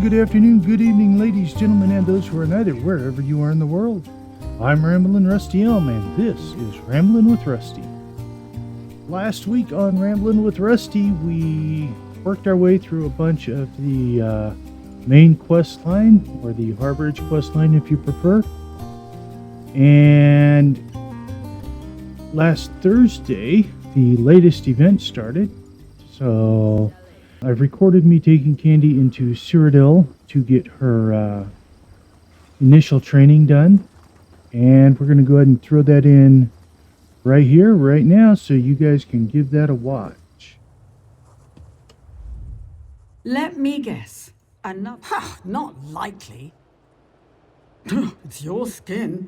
good afternoon, good evening, ladies, gentlemen, and those who are neither, wherever you are in the world. I'm Ramblin' Rusty Elm, and this is Ramblin' with Rusty. Last week on Ramblin' with Rusty, we worked our way through a bunch of the main quest line, or the Harbourage quest line if you prefer. And last Thursday, the latest event started, so I've recorded me taking Candy into Cyrodiil to get her initial training done, and we're going to go ahead and throw that in right here, right now, so you guys can give that a watch. Let me guess. Another? Ha! Not likely. It's your skin.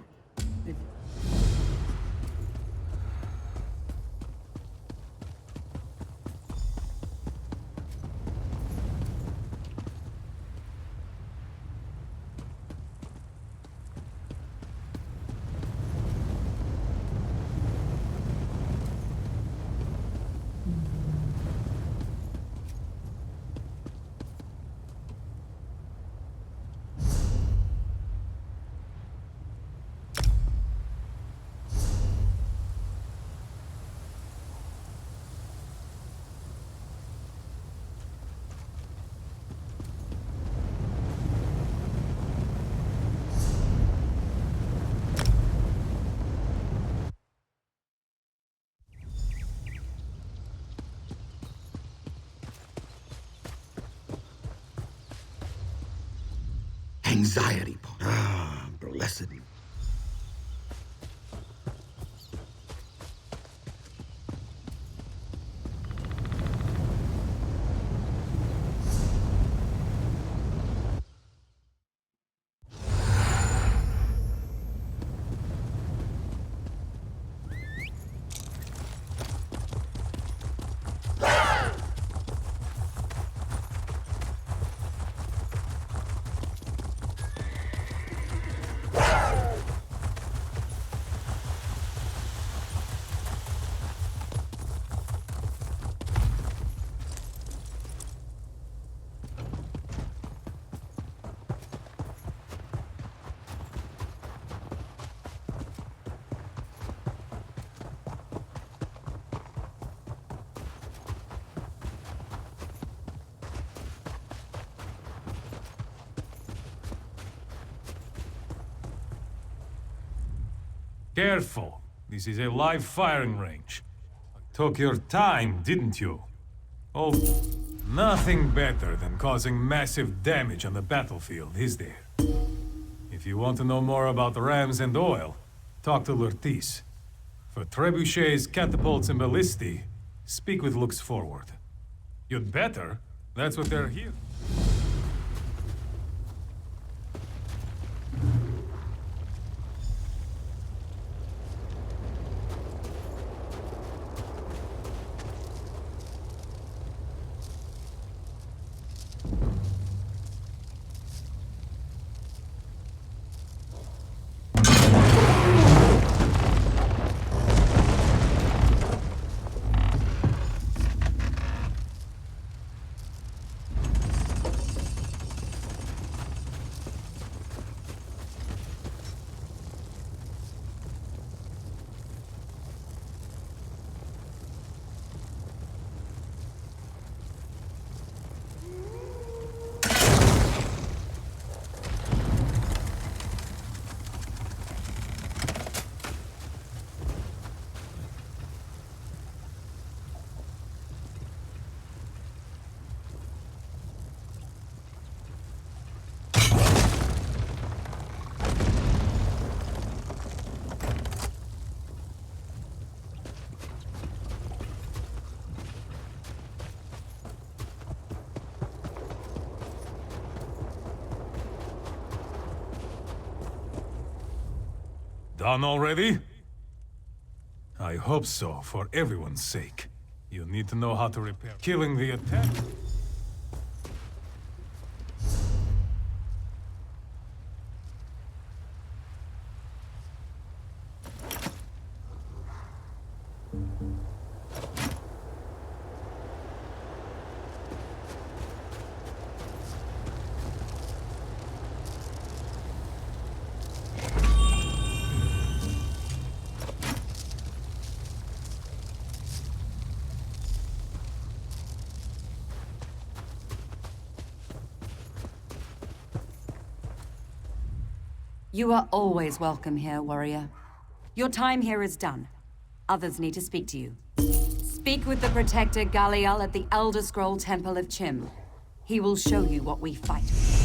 Anxiety. Blessed. Careful. This is a live firing range. Took your time, didn't you? Oh, nothing better than causing massive damage on the battlefield, is there? If you want to know more about the rams and oil, talk to Lurtis. For trebuchets, catapults, and ballistae, speak with Lux Forward. You'd better. That's what they're here. Done already? I hope so, for everyone's sake. You need to know how to repair. Killing the attack. You are always welcome here, warrior. Your time here is done. Others need to speak to you. Speak with the Protector Galliel at the Elder Scroll Temple of Chim. He will show you what we fight with.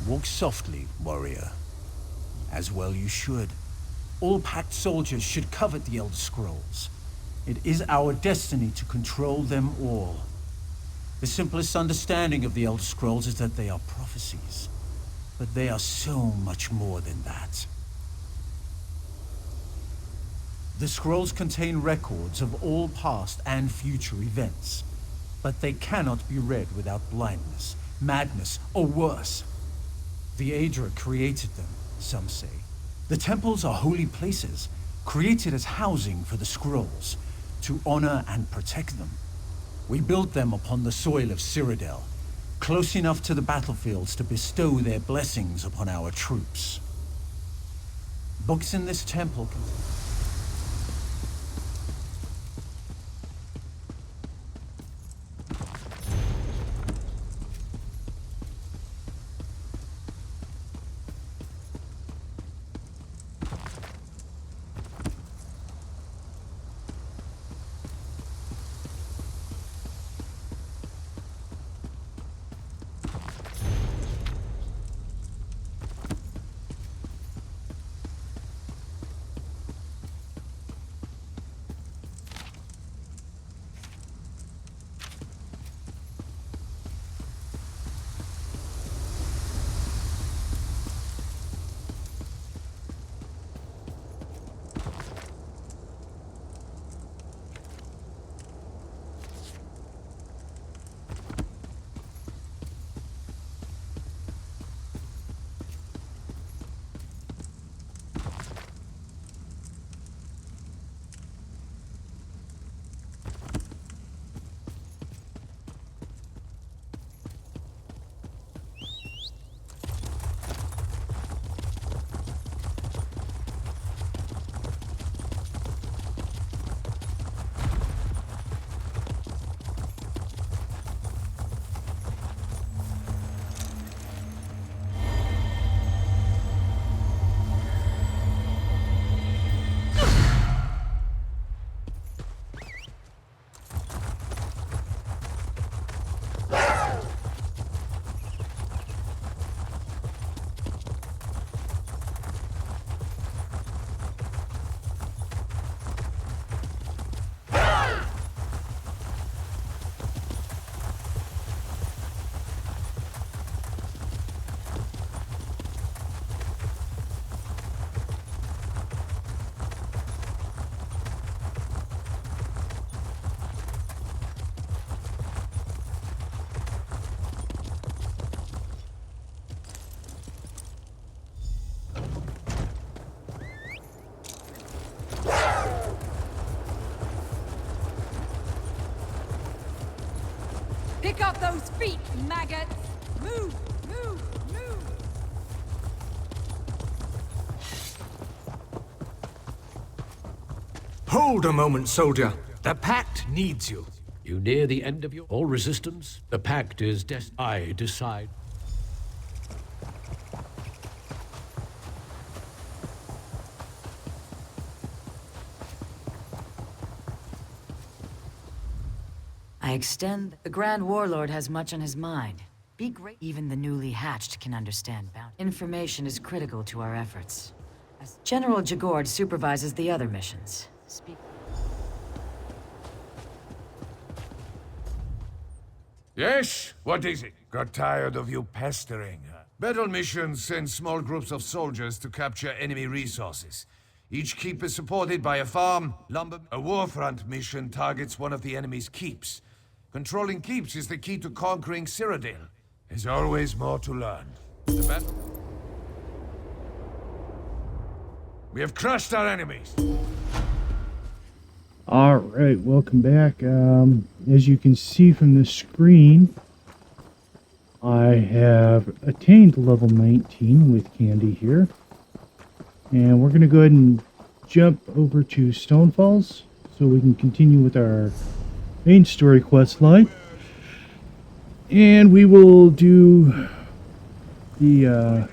Walk softly, warrior. As well you should. All Pact soldiers should covet the Elder Scrolls. It is our destiny to control them all. The simplest understanding of the Elder Scrolls is that they are prophecies. But they are so much more than that. The scrolls contain records of all past and future events. But they cannot be read without blindness, madness, or worse. The Aedra created them, some say. The temples are holy places, created as housing for the scrolls, to honor and protect them. We built them upon the soil of Cyrodiil, close enough to the battlefields to bestow their blessings upon our troops. Books in this temple can... Pick up those feet, maggots! Move, move, move! Hold a moment, soldier. The Pact needs you. You near the end of all resistance? The Pact is I decide. I extend. The Grand Warlord has much on his mind. Be great. Even the newly hatched can understand bounty. Information is critical to our efforts. As General Jagord supervises the other missions. Speak. Yes? What is it? Got tired of you pestering. Battle missions send small groups of soldiers to capture enemy resources. Each keep is supported by a farm, lumber... A warfront mission targets one of the enemy's keeps. Controlling keeps is the key to conquering Cyrodiil. There's always more to learn. The battle... We have crushed our enemies. All right, welcome back. As you can see from the screen, I have attained level 19 with Candy here. And we're going to go ahead and jump over to Stone Falls so we can continue with our main story quest line. And we will do the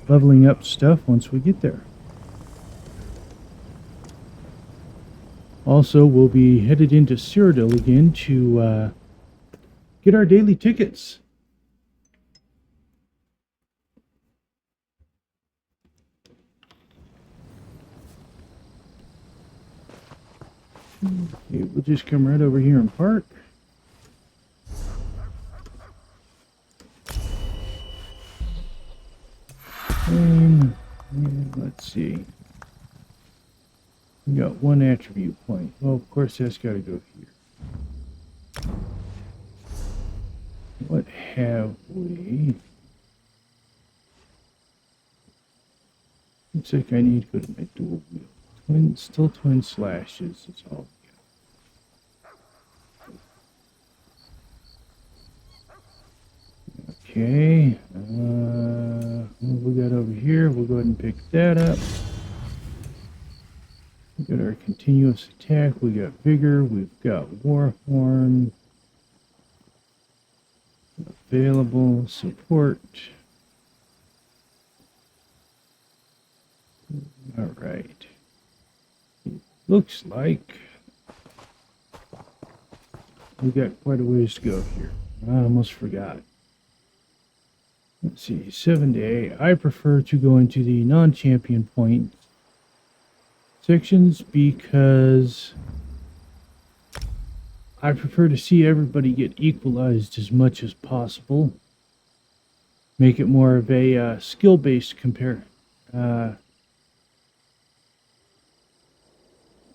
leveling up stuff once we get there. Also, we'll be headed into Cyrodiil again to get our daily tickets. Okay, we'll just come right over here and park. And let's see. We got one attribute point. Well, of course, that's got to go here. What have we? Looks like I need to go to my dual wheel. Still twin slashes. That's all. Okay. What we got over here? We'll go ahead and pick that up. We got our continuous attack, we got vigor, we've got warhorn, available support. All right. Looks like we got quite a ways to go here. I almost forgot. Let's see, 7 day. I prefer to go into the non-champion point sections because I prefer to see everybody get equalized as much as possible. Make it more of a skill-based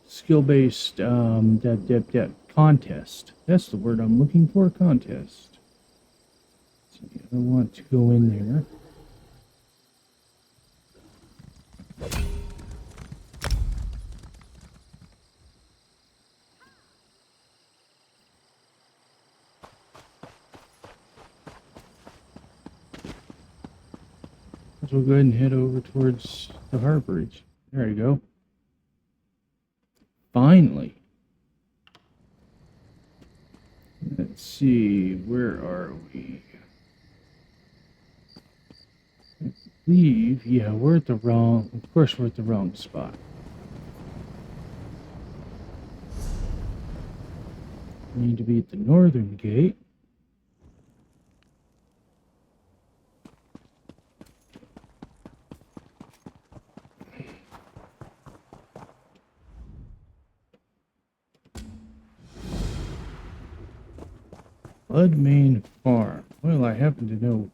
skill-based that contest. That's the word I'm looking for, contest. So I want to go in there. So we'll go ahead and head over towards the Harbourage. There you go. Finally. Let's see, where are we? I believe, yeah, we're at the wrong, of course we're at the wrong spot. We need to be at the northern gate. Bloodmane Farm. Well, I happen to know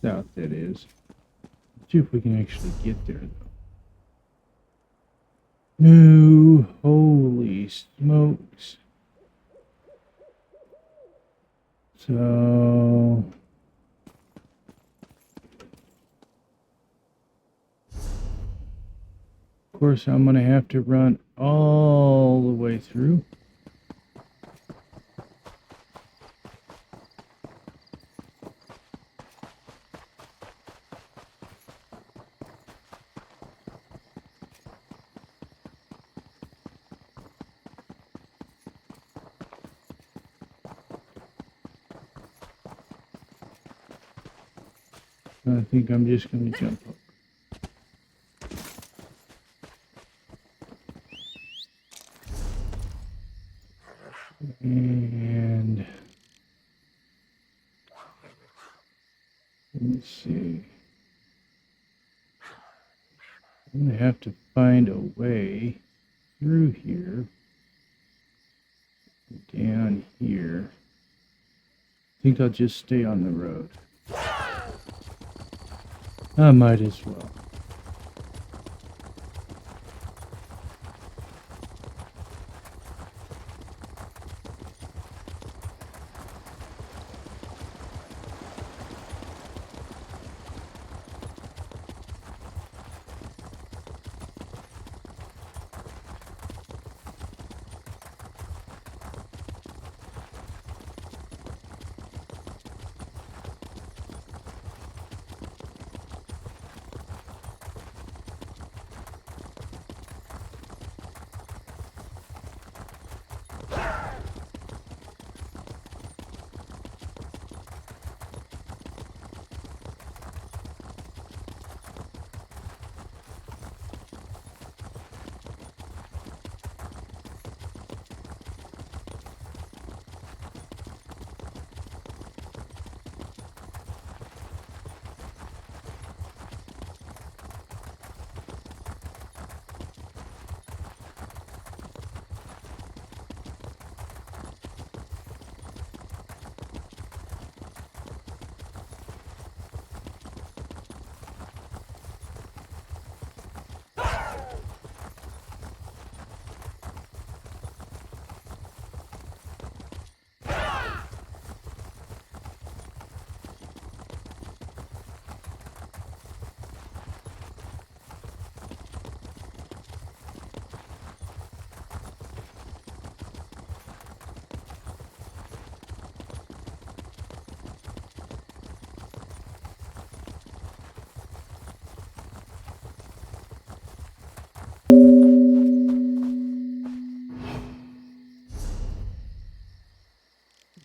south that is. Let's see if we can actually get there, though. No, holy smokes. So... of course, I'm going to have to run all the way through. I think I'm just going to jump up. And let's see. I'm going to have to find a way through here, down here. I think I'll just stay on the road. I might as well.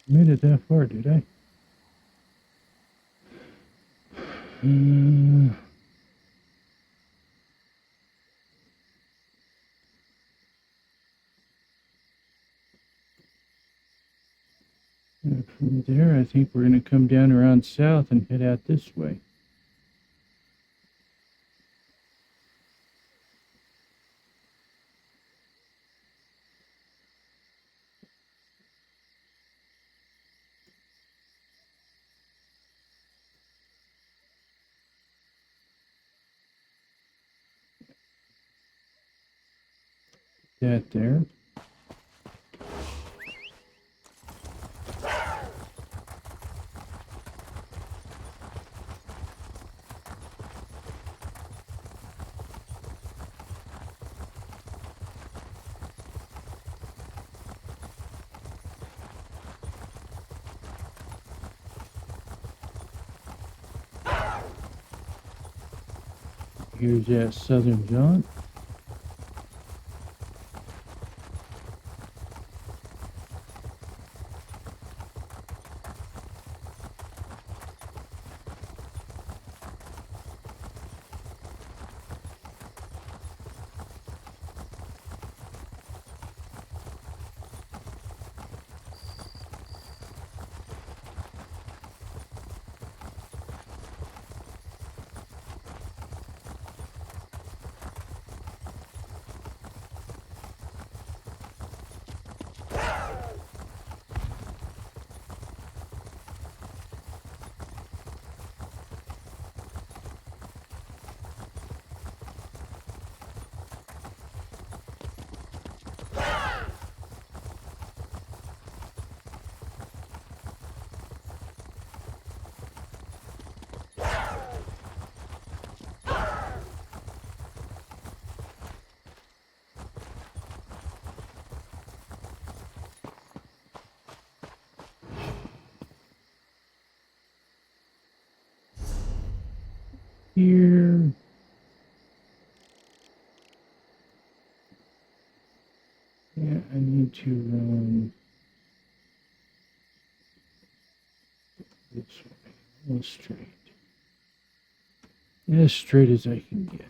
Made it that far, did I? And from there, I think we're going to come down around south and head out this way. That there. Here's that southern jaunt. Here. Yeah, I need to run this way, go straight. As straight as I can get.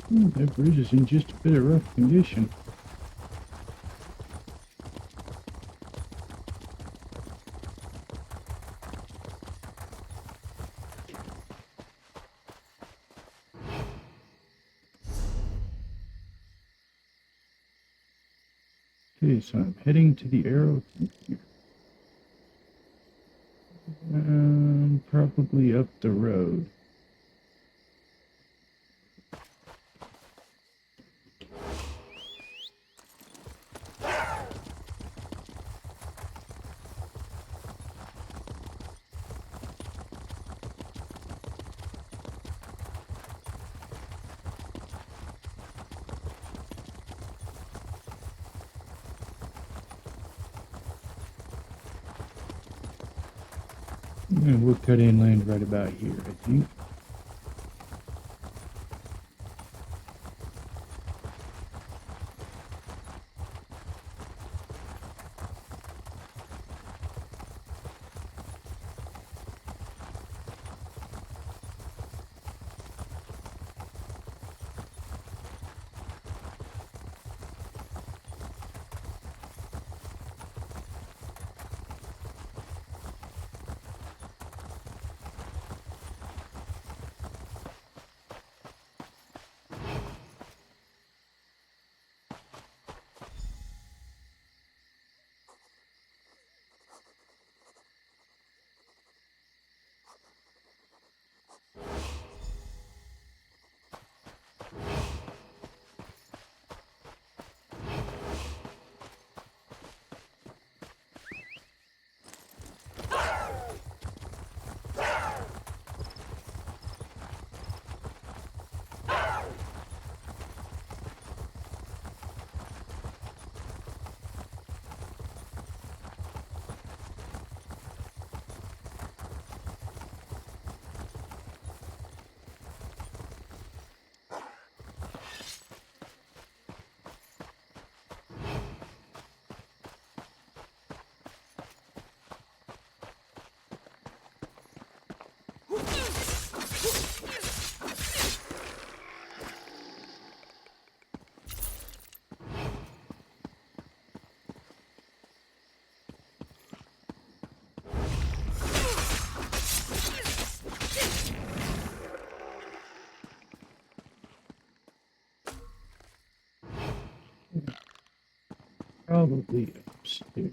That bridge is in just a bit of rough condition. Okay, so I'm heading to the arrow here. Probably up the road. And we'll cut inland right about here, I think. probably upstairs.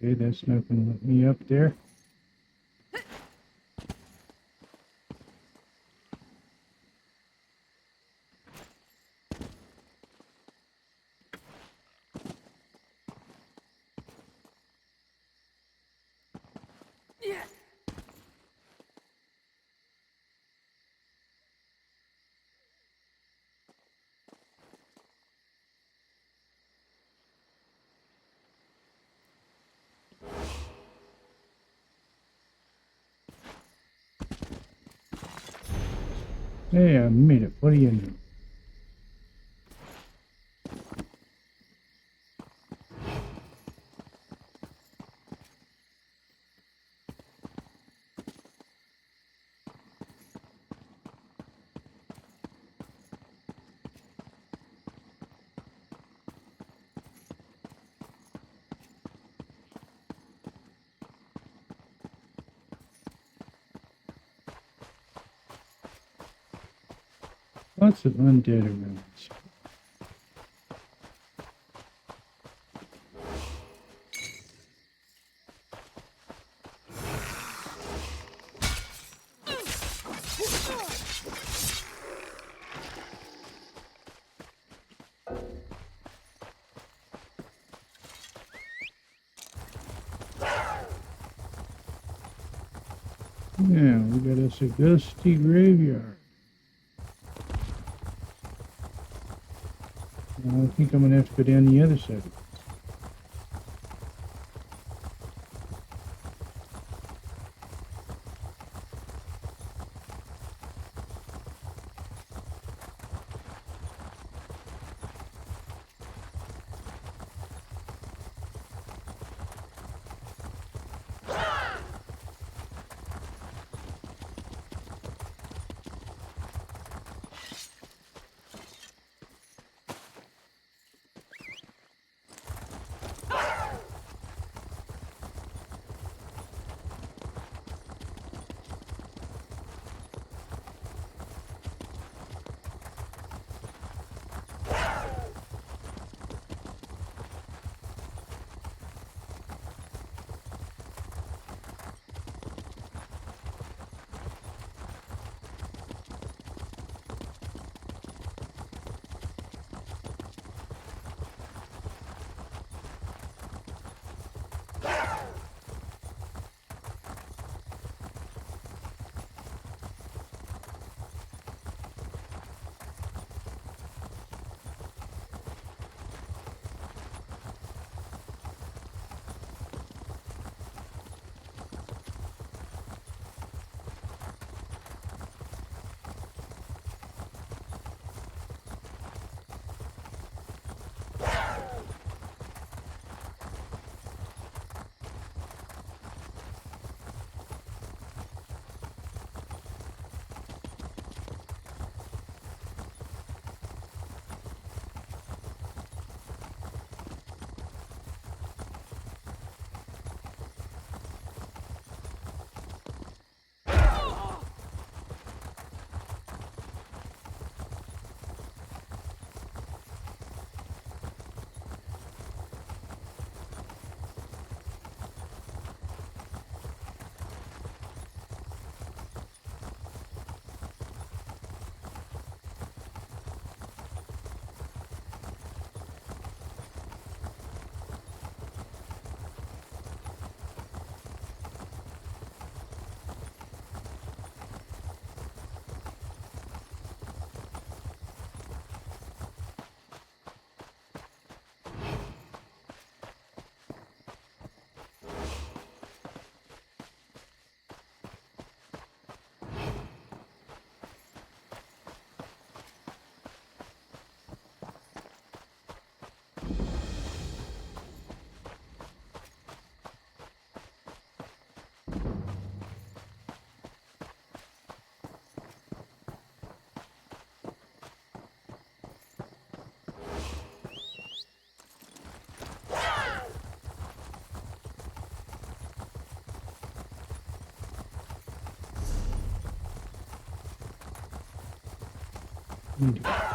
Okay, that's not going to let me up there. Hey, I made it. What do you know? Lots of undead around. Yeah, we got us a gusty graveyard. I think I'm going to have to go down the other side. Need to-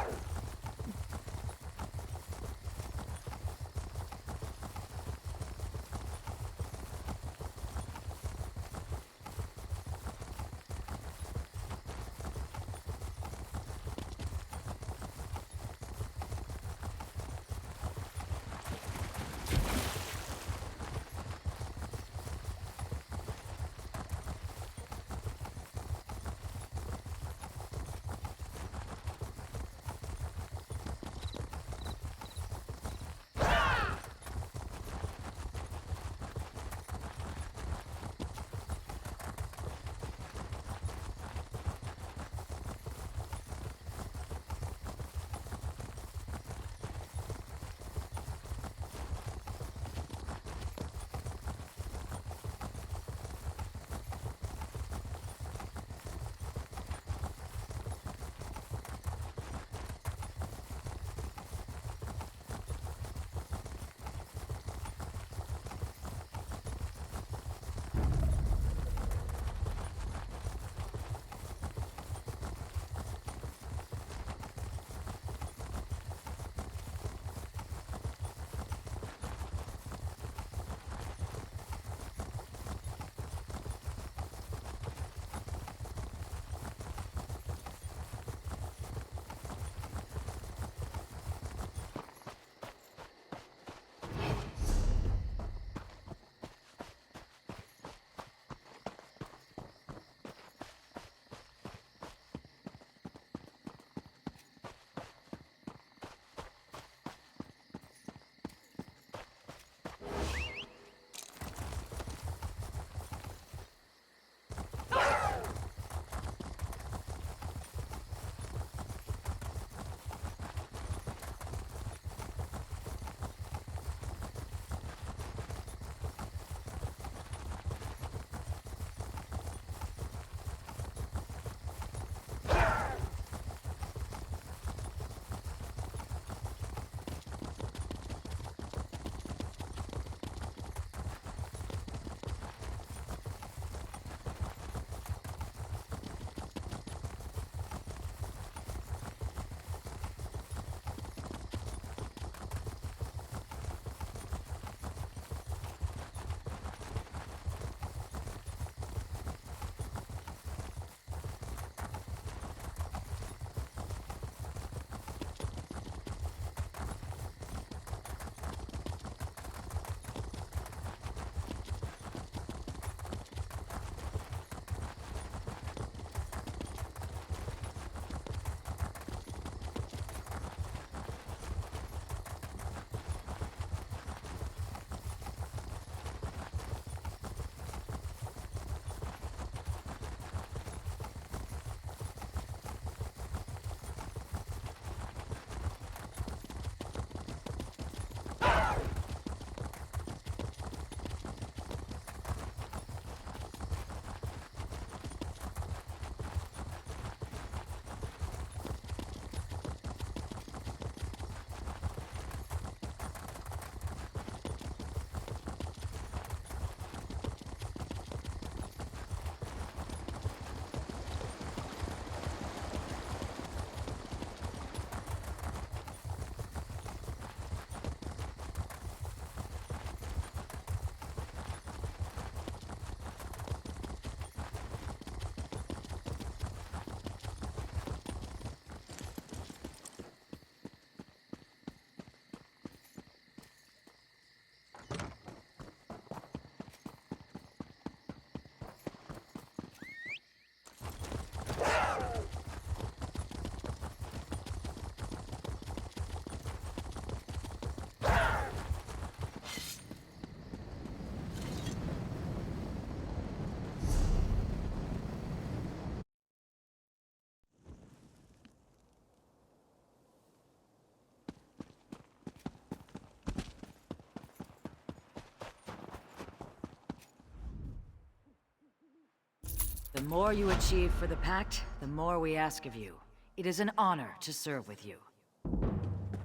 The more you achieve for the Pact, the more we ask of you. It is an honor to serve with you.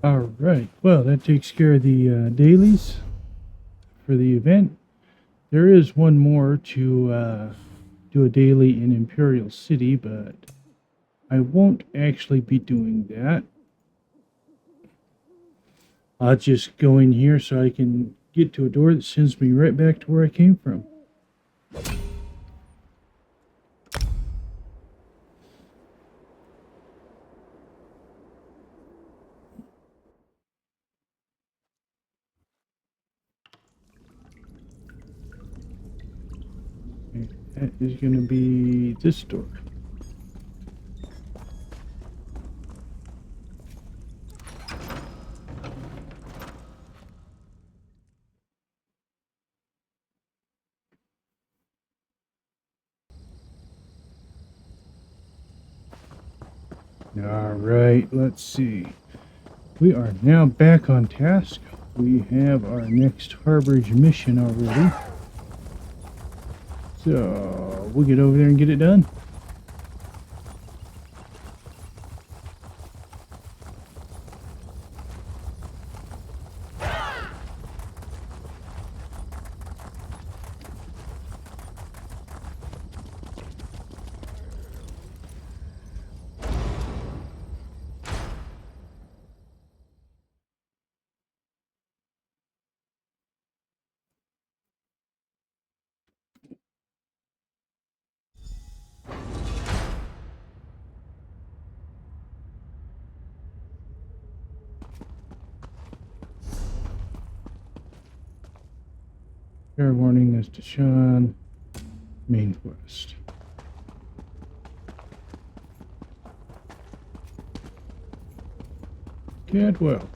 Alright, well, that takes care of the dailies for the event. There is one more to do a daily in Imperial City, but I won't actually be doing that. I'll just go in here so I can get to a door that sends me right back to where I came from. Okay, that is going to be this door. All right, let's see. We are now back on task. We have our next Harbourage mission already. So we'll get over there and get it done. Fair warning as to Sean. Main quest. Cadwell.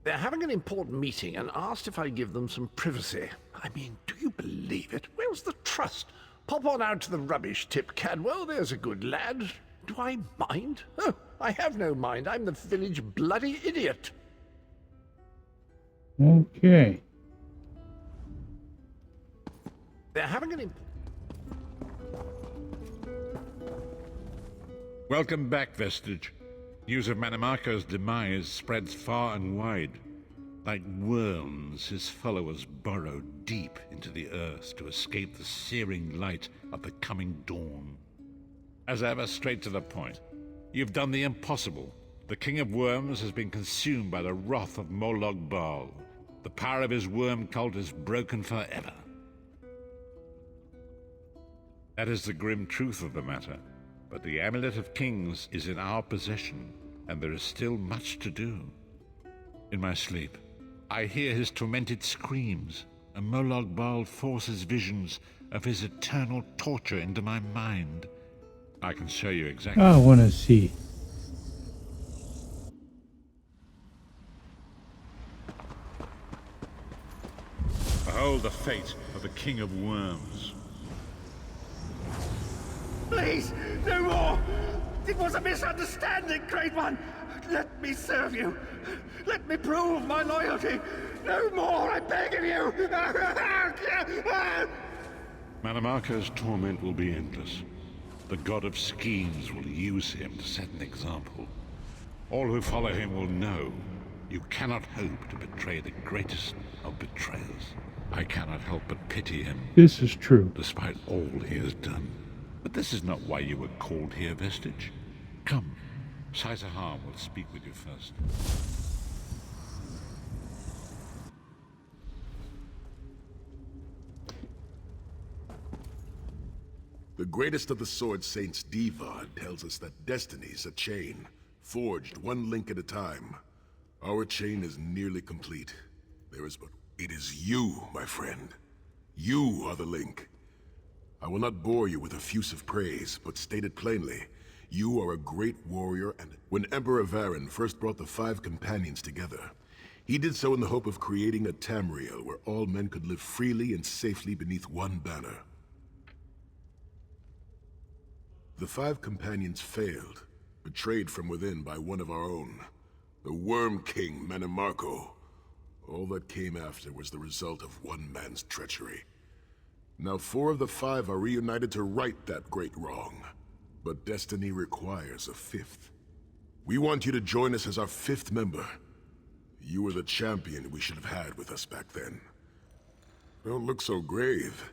They're having an important meeting and asked if I give them some privacy. I mean, do you believe it? Where's the trust? Pop on out to the rubbish tip, Cadwell. There's a good lad. Do I mind? Oh, I have no mind. I'm the village bloody idiot. Okay. They're having an Welcome back, Vestige. News of Manimarco's demise spreads far and wide. Like worms, his followers burrow deep into the earth to escape the searing light of the coming dawn. As ever, straight to the point. You've done the impossible. The King of Worms has been consumed by the wrath of Molog Baal. The power of his worm cult is broken forever. That is the grim truth of the matter. But the Amulet of Kings is in our possession, and there is still much to do. In my sleep, I hear his tormented screams, and Molog Baal forces visions of his eternal torture into my mind. I can show you exactly. I want to see. Behold the fate of the King of Worms. Please, no more! It was a misunderstanding, Great One! Let me serve you! Let me prove my loyalty! No more, I beg of you! Manimarco's torment will be endless. The god of schemes will use him to set an example. All who follow him will know you cannot hope to betray the greatest of betrayers. I cannot help but pity him. This is true. Despite all he has done. But this is not why you were called here, Vestige. Come, Saitahar will speak with you first. The greatest of the Sword Saints, Divad, tells us that destiny's a chain, forged one link at a time. Our chain is nearly complete. There is but... It is you, my friend. You are the link. I will not bore you with effusive praise, but state it plainly. You are a great warrior, and when Emperor Varen first brought the 5 companions together, he did so in the hope of creating a Tamriel where all men could live freely and safely beneath one banner. The 5 companions failed, betrayed from within by one of our own, the Worm King Manimarco. All that came after was the result of one man's treachery. Now 4 of the 5 are reunited to right that great wrong. But destiny requires a 5th. We want you to join us as our 5th member. You were the champion we should have had with us back then. Don't look so grave.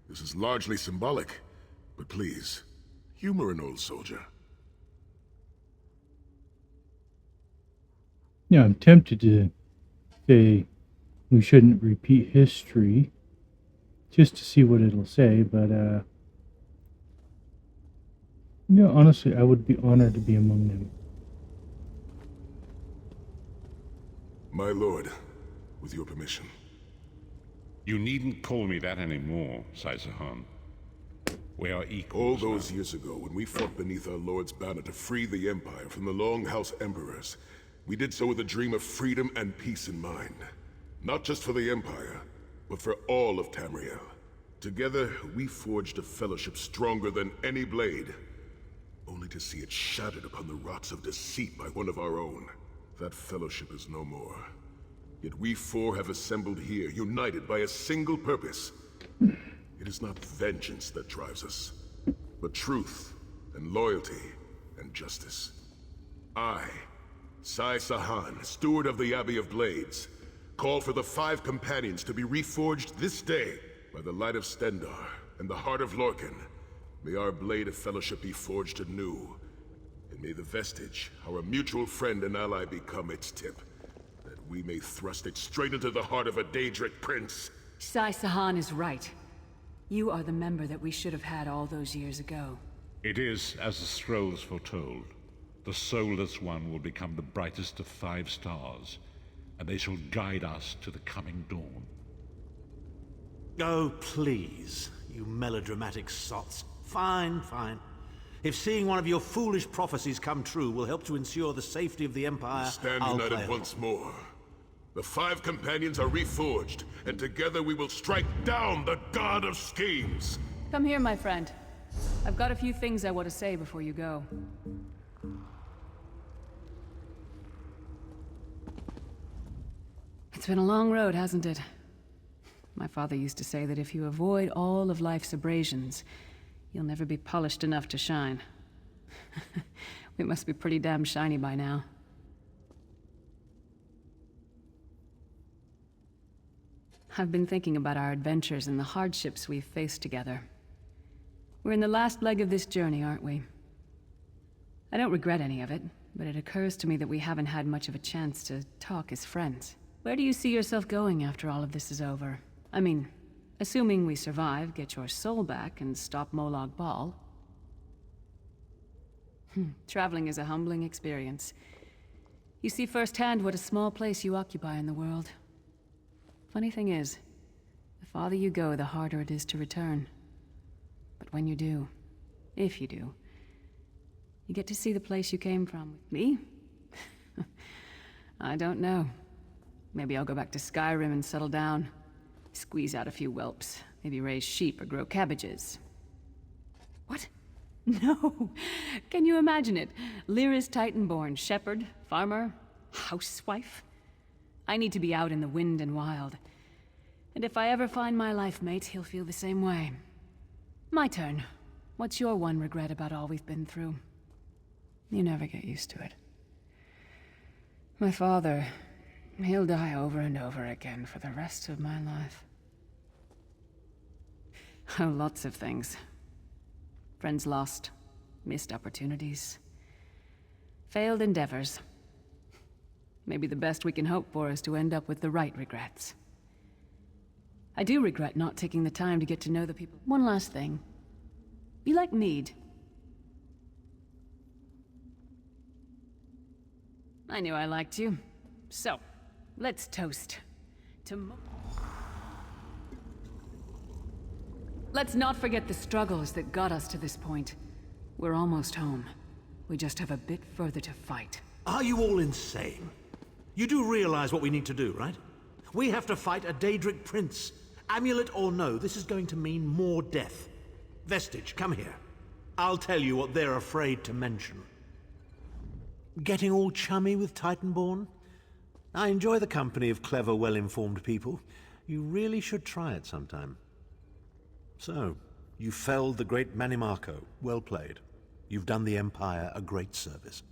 This is largely symbolic. But please, Humor an old soldier. Yeah, I'm tempted to say we shouldn't repeat history just to see what it'll say, but honestly, I would be honored to be among them. My lord, with your permission. You needn't call me that anymore, Saisahan. We are equals All those now. years ago, when we fought beneath our lord's banner to free the Empire from the Longhouse Emperors, we did so with a dream of freedom and peace in mind. Not just for the Empire, but for all of Tamriel. Together, we forged a fellowship stronger than any blade, only to see it shattered upon the rocks of deceit by one of our own. That fellowship is no more. Yet we four have assembled here, united by a single purpose. It is not vengeance that drives us, but truth and loyalty and justice. I, Sai Sahan, steward of the Abbey of Blades, call for the 5 companions to be reforged this day by the light of Stendarr and the heart of Lorcan. May our blade of fellowship be forged anew, and may the vestige, our mutual friend and ally, become its tip, that we may thrust it straight into the heart of a Daedric prince. Sai Sahan is right. You are the member that we should have had all those years ago. It is as the scrolls foretold. The soulless one will become the brightest of 5 stars, and they shall guide us to the coming dawn. Oh, please, you melodramatic sots. Fine, fine. If seeing one of your foolish prophecies come true will help to ensure the safety of the Empire, Stand I'll united play once more. The 5 companions are reforged, and together we will strike down the God of Schemes. Come here, my friend. I've got a few things I want to say before you go. It's been a long road, hasn't it? My father used to say that if you avoid all of life's abrasions, you'll never be polished enough to shine. We must be pretty damn shiny by now. I've been thinking about our adventures and the hardships we've faced together. We're in the last leg of this journey, aren't we? I don't regret any of it, but it occurs to me that we haven't had much of a chance to talk as friends. Where do you see yourself going after all of this is over? I mean, assuming we survive, get your soul back, and stop Molag Bal. Traveling is a humbling experience. You see firsthand what a small place you occupy in the world. Funny thing is, the farther you go, the harder it is to return. But when you do, if you do, you get to see the place you came from. Me? I don't know. Maybe I'll go back to Skyrim and settle down. Squeeze out a few whelps. Maybe raise sheep or grow cabbages. What? No! Can you imagine it? Lyra's Titanborn, shepherd, farmer, housewife? I need to be out in the wind and wild. And if I ever find my life mate, he'll feel the same way. My turn. What's your one regret about all we've been through? You never get used to it. My father, he'll die over and over again for the rest of my life. Oh, lots of things. Friends lost, missed opportunities, failed endeavors. Maybe the best we can hope for is to end up with the right regrets. I do regret not taking the time to get to know the people. One last thing. You like mead? I knew I liked you. So, let's toast to Let's not forget the struggles that got us to this point. We're almost home. We just have a bit further to fight. Are you all insane? You do realize what we need to do, right? We have to fight a Daedric prince. Amulet or no, this is going to mean more death. Vestige, come here. I'll tell you what they're afraid to mention. Getting all chummy with Titanborn? I enjoy the company of clever, well-informed people. You really should try it sometime. So, you felled the great Manimarco. Well played. You've done the Empire a great service.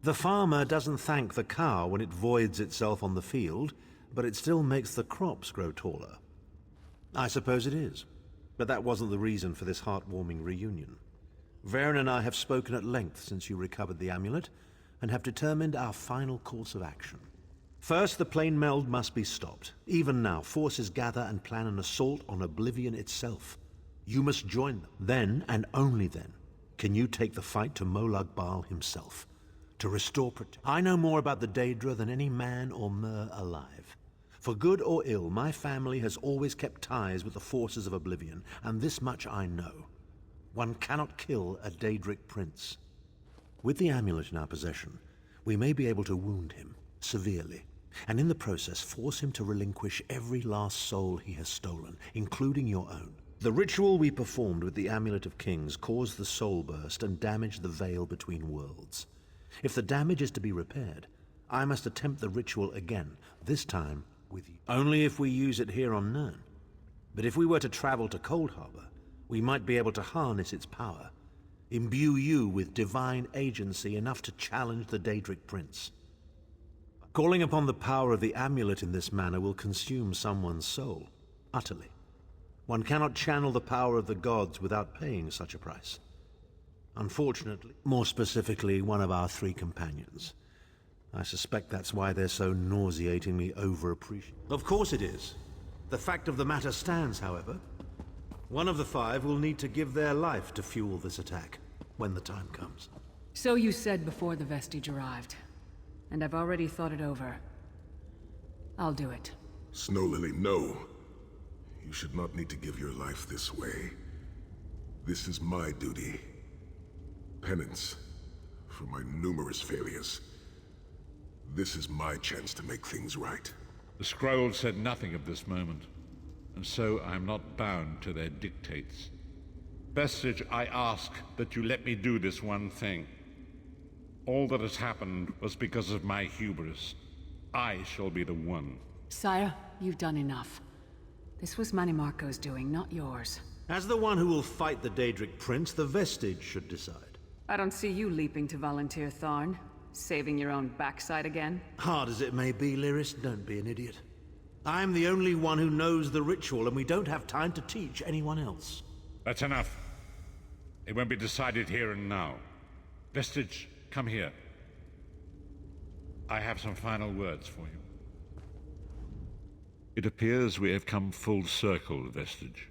The farmer doesn't thank the cow when it voids itself on the field, but it still makes the crops grow taller. I suppose it is, but that wasn't the reason for this heartwarming reunion. Varen and I have spoken at length since you recovered the amulet, and have determined our final course of action. First, the plane meld must be stopped. Even now, forces gather and plan an assault on Oblivion itself. You must join them. Then, and only then, can you take the fight to Molag Bal himself, to restore I know more about the Daedra than any man or mer alive. For good or ill, my family has always kept ties with the forces of Oblivion, and this much I know. One cannot kill a Daedric prince. With the amulet in our possession, we may be able to wound him severely, and in the process force him to relinquish every last soul he has stolen, including your own. The ritual we performed with the Amulet of Kings caused the soul burst and damaged the veil between worlds. If the damage is to be repaired, I must attempt the ritual again, this time with you. Only if we use it here on Nirn. But if we were to travel to Cold Harbor, we might be able to harness its power, imbue you with divine agency enough to challenge the Daedric Prince. Calling upon the power of the amulet in this manner will consume someone's soul, utterly. One cannot channel the power of the gods without paying such a price. Unfortunately, more specifically, one of our 3 companions. I suspect that's why they're so nauseatingly over-appreciated. Of course it is. The fact of the matter stands, however. One of the 5 will need to give their life to fuel this attack, when the time comes. So you said before the vestige arrived, and I've already thought it over. I'll do it. Snow Lily, no. You should not need to give your life this way. This is my duty. Penance for my numerous failures. This is my chance to make things right. The scroll said nothing of this moment, and so I am not bound to their dictates. Vestige, I ask that you let me do this one thing. All that has happened was because of my hubris. I shall be the one. Sire, you've done enough. This was Manimarco's doing, not yours. As the one who will fight the Daedric Prince, the Vestige should decide. I don't see you leaping to volunteer, Tharn. Saving your own backside again? Hard as it may be, Lyris, don't be an idiot. I am the only one who knows the ritual, and we don't have time to teach anyone else. That's enough. It won't be decided here and now. Vestige, come here. I have some final words for you. It appears we have come full circle, Vestige.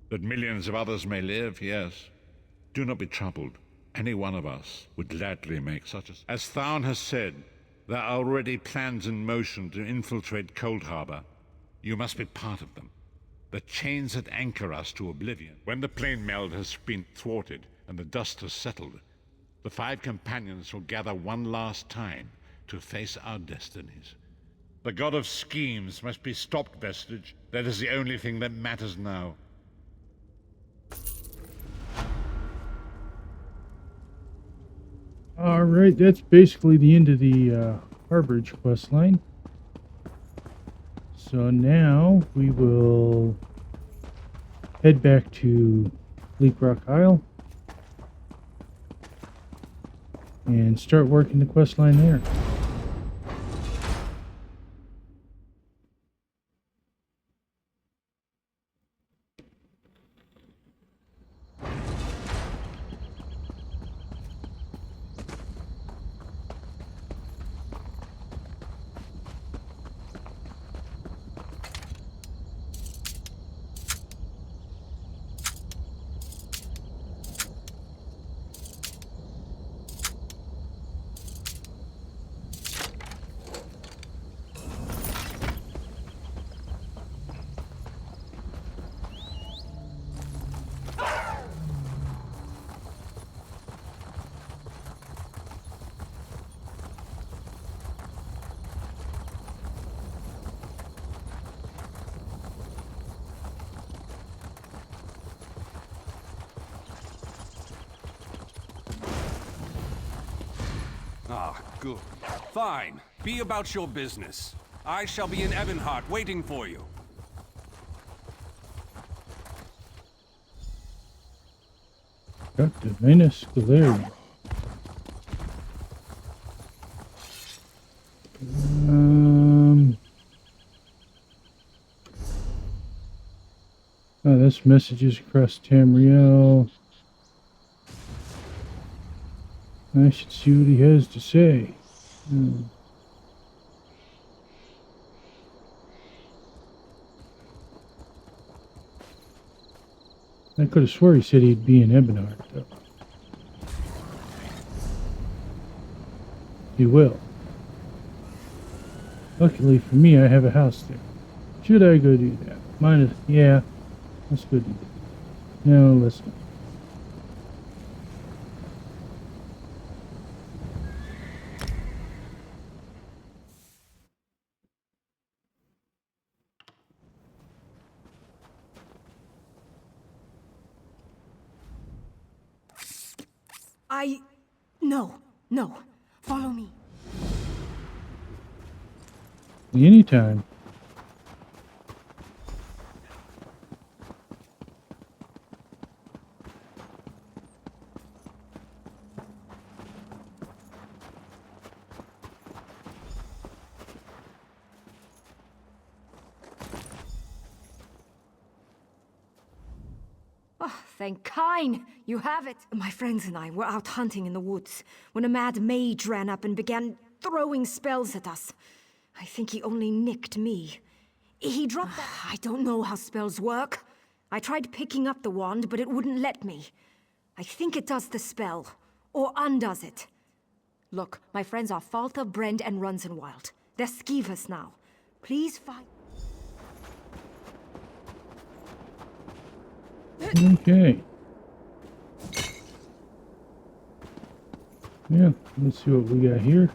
That millions of others may live, yes. Do not be troubled. Any one of us would gladly make such a... As Tharn has said, there are already plans in motion to infiltrate Cold Harbor. You must be part of them. The chains that anchor us to oblivion. When the plane meld has been thwarted and the dust has settled, the 5 companions will gather one last time to face our destinies. The god of schemes must be stopped, Vestige. That is the only thing that matters now. Alright, that's basically the end of the Harbourage questline. So now we will head back to Bleakrock Isle and start working the questline there. Ah, good. Fine. Be about your business. I shall be in Ebonheart waiting for you. Got the Venus Galerian. Oh, this messages across Tamriel. I should see what he has to say. Hmm. I could have swore he said he'd be in Ebonheart, though. He will. Luckily for me, I have a house there. Should I go do that? Yeah, let's go do that. No, let's not. No. Follow me. Anytime. Oh, thank Kine! You have it! My friends and I were out hunting in the woods when a mad mage ran up and began throwing spells at us. I think he only nicked me. He dropped that. I don't know how spells work. I tried picking up the wand, but it wouldn't let me. I think it does the spell, or undoes it. Look, my friends are Falther, Brend, and Runzenwild. They're skeevers now. Please find... Okay. Yeah, let's see what we got here.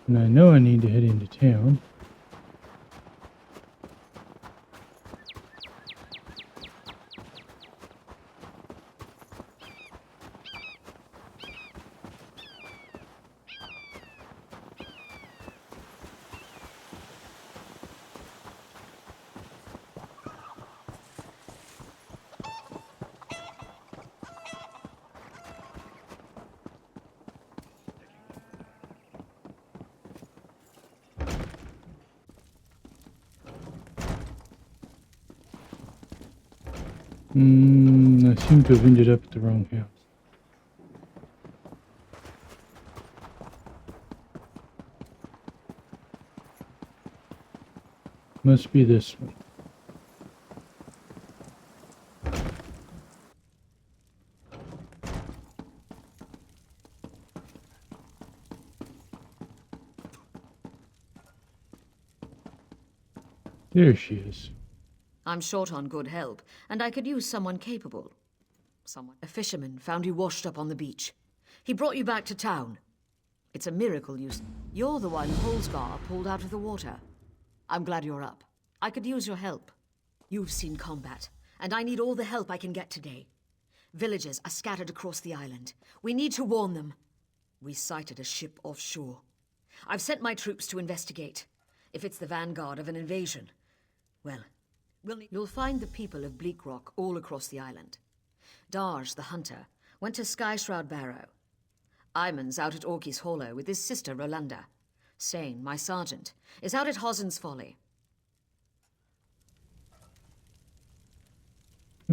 And I know I need to head into town. I seem to have ended up at the wrong house. Must be this one. There she is. I'm short on good help, and I could use someone capable. A fisherman found you washed up on the beach. He brought you back to town. It's a miracle You're the one Holsgar pulled out of the water. I'm glad you're up. I could use your help. You've seen combat, and I need all the help I can get today. Villagers are scattered across the island. We need to warn them. We sighted a ship offshore. I've sent my troops to investigate. If it's the vanguard of an invasion, well, you'll find the people of Bleakrock all across the island. Darge, the hunter, went to Skyshroud Barrow. Iman's out at Orky's Hollow with his sister Rolanda. Sane, my sergeant, is out at Hossen's Folly.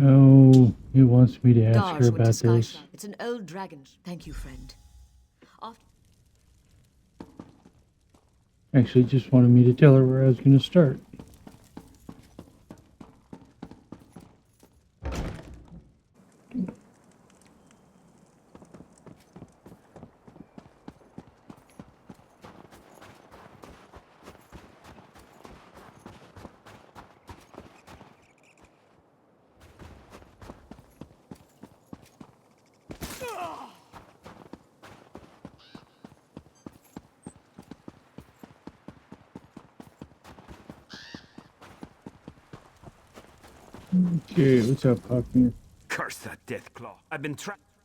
Oh, it wants me to ask Darge her went about to this. Skyshroud. It's an old dragon. Thank you, friend. Actually, just wanted me to tell her where I was going to start. Okay, what's up, Hawkman? Curse that Deathclaw. I've been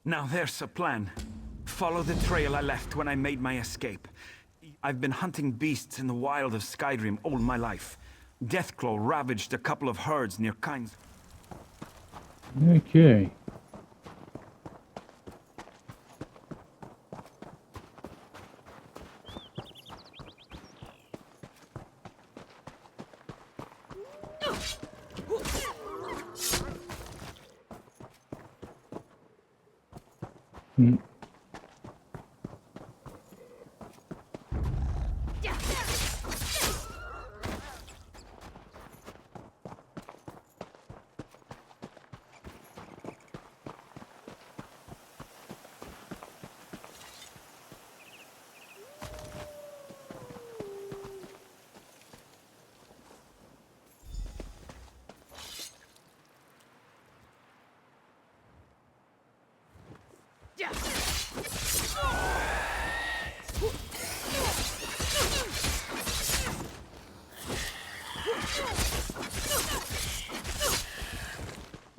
Now there's a plan. Follow the trail I left when I made my escape. I've been hunting beasts in the wild of Skydream all my life. Deathclaw ravaged a couple of herds near Kynes. Okay.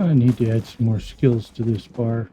I need to add some more skills to this bar.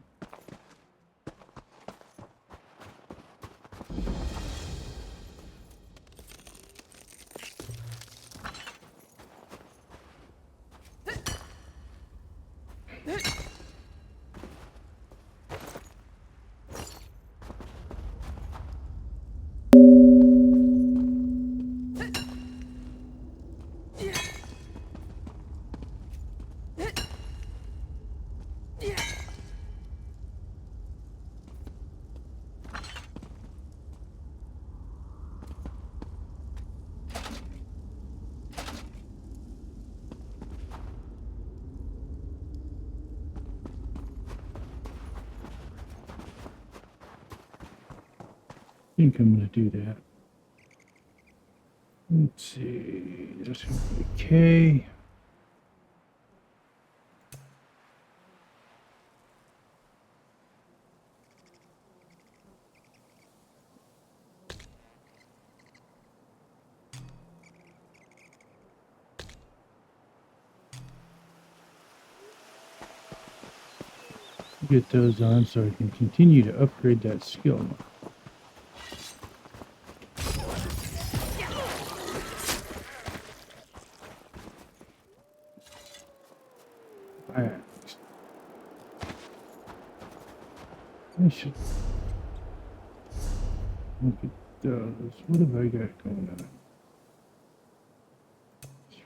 I think I'm going to do that. Let's see. That's going to be K. Get those on so I can continue to upgrade that skill. I should look at those. What have I got going on?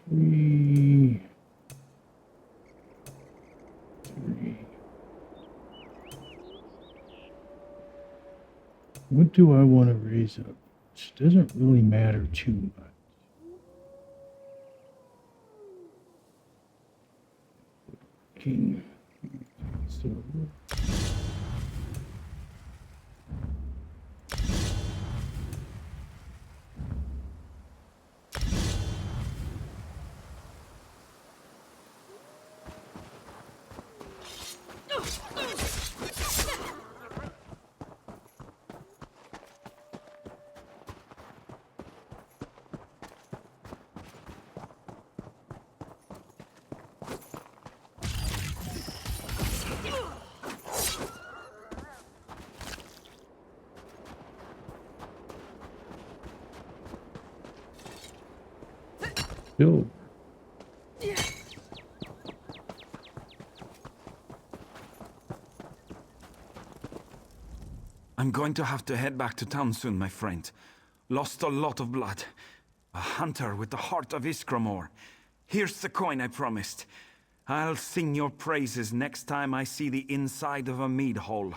3. What do I want to raise up? Which doesn't really matter too much. King. So, Bill. I'm going to have to head back to town soon, my friend. Lost a lot of blood. A hunter with the heart of Iskramor. Here's the coin I promised. I'll sing your praises next time I see the inside of a mead hall.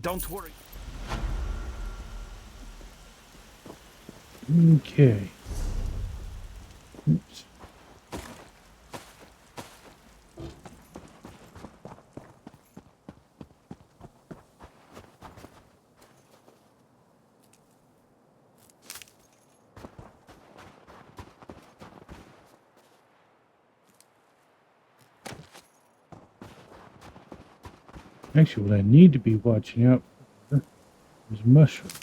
Don't worry. Okay. Oops. Actually, what I need to be watching out for is mushrooms.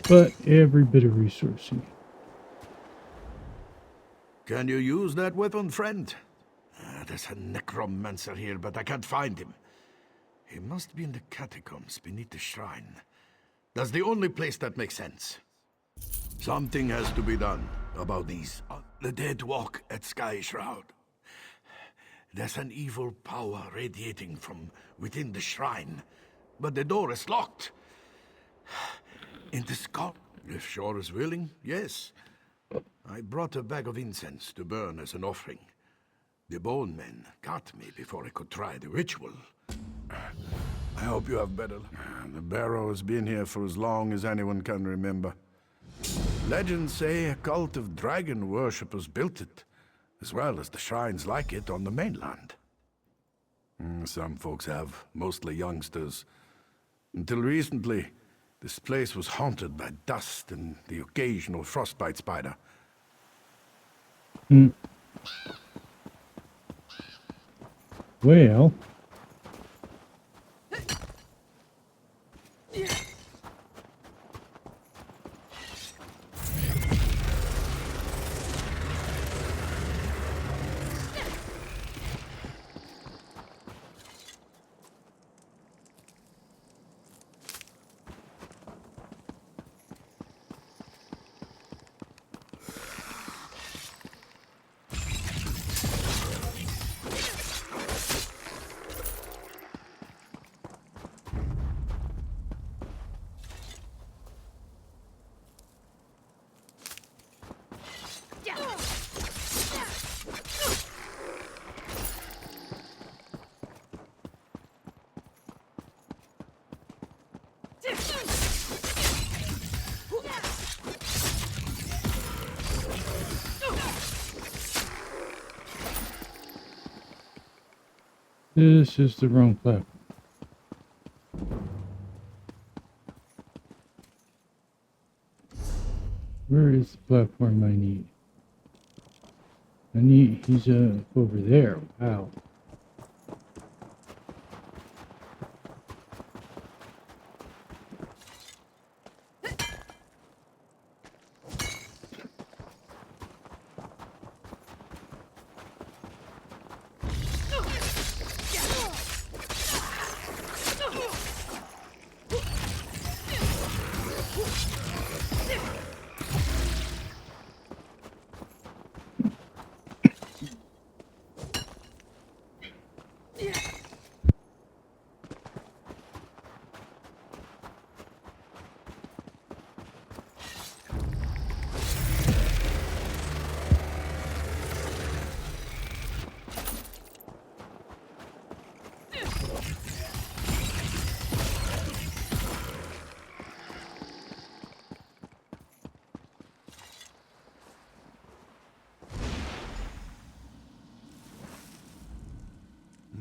But every bit of resourcing. Can you use that weapon, friend? There's a necromancer here, but I can't find him. He must be in the catacombs beneath the shrine. That's the only place that makes sense. Something has to be done about these. The dead walk at Sky Shroud. There's an evil power radiating from within the shrine, but the door is locked. In the skull. If Shore is willing, yes. I brought a bag of incense to burn as an offering. The bone men got me before I could try the ritual. I hope you have better. The barrow has been here for as long as anyone can remember. Legends say a cult of dragon worshippers built it, as well as the shrines like it on the mainland. Some folks have, mostly youngsters. Until recently, this place was haunted by dust and the occasional frostbite spider. Well, This is the wrong platform. Where is the platform I need? He's over there. Wow.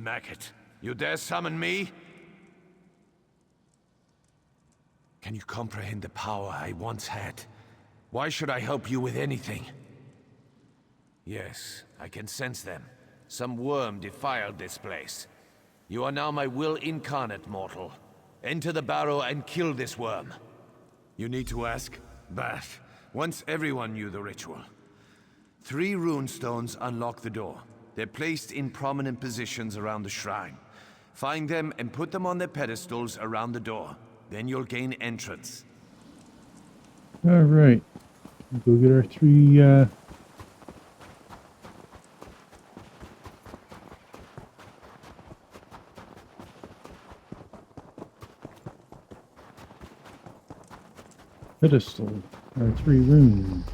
Maggot, you dare summon me? Can you comprehend the power I once had? Why should I help you with anything? Yes, I can sense them. Some worm defiled this place. You are now my will incarnate, mortal. Enter the barrow and kill this worm. You need to ask? But once everyone knew the ritual. 3 rune stones unlock the door. They're placed in prominent positions around the shrine. Find them and put them on their pedestals around the door. Then you'll gain entrance. All right. Go get our 3 pedestal, our 3 runes.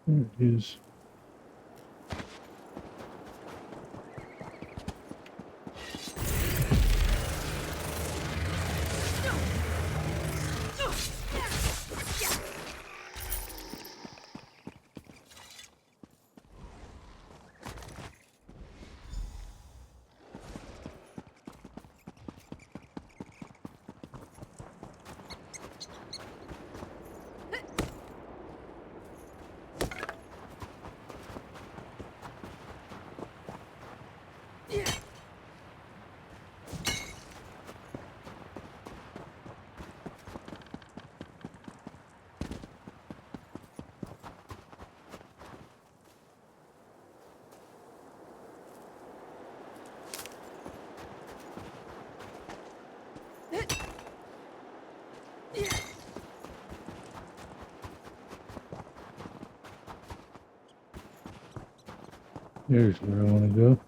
There it is. There's where I want to go.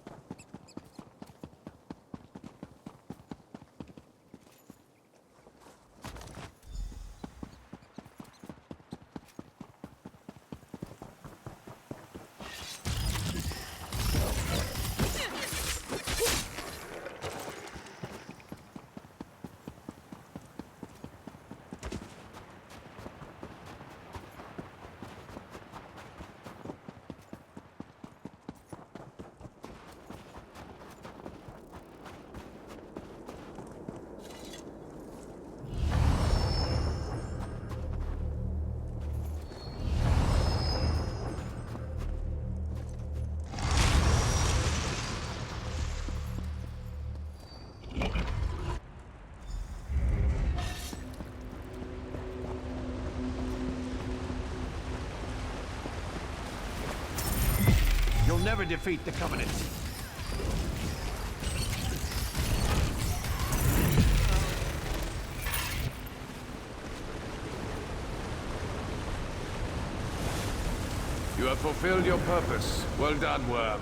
never defeat the Covenants. You have fulfilled your purpose. Well done, Worm.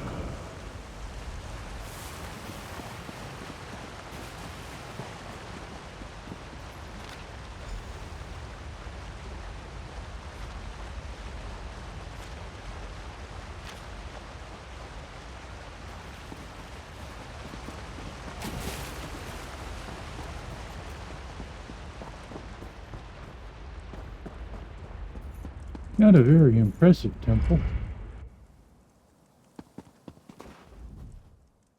Not a very impressive temple.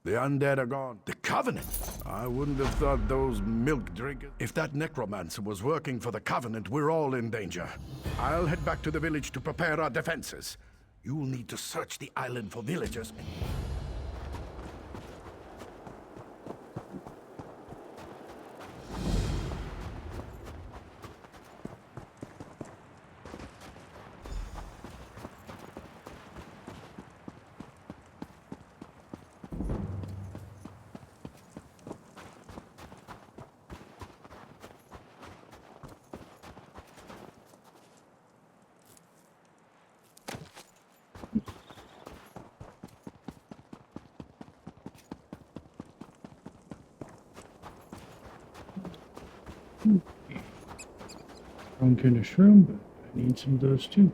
The undead are gone. The Covenant? I wouldn't have thought those milk drinkers... If that necromancer was working for the Covenant, we're all in danger. I'll head back to the village to prepare our defenses. You'll need to search the island for villagers. Wrong kind of shroom, but I need some of those too.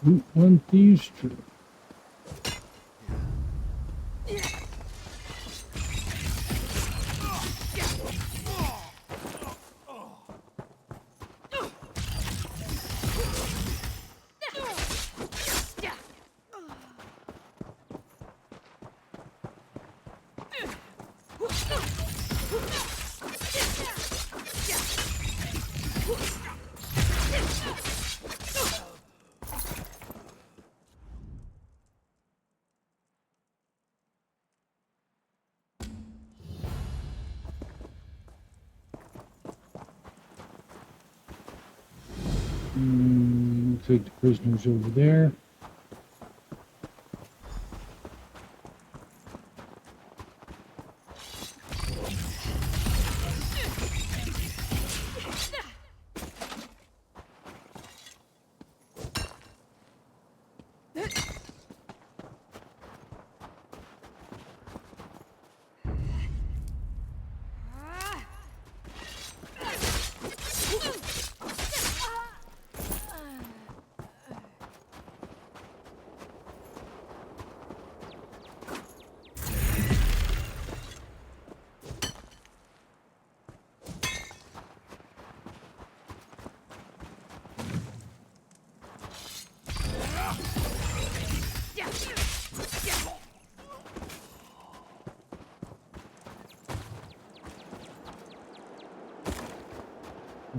Route 1 Thieves Trip. Looks like the prisoner's over there.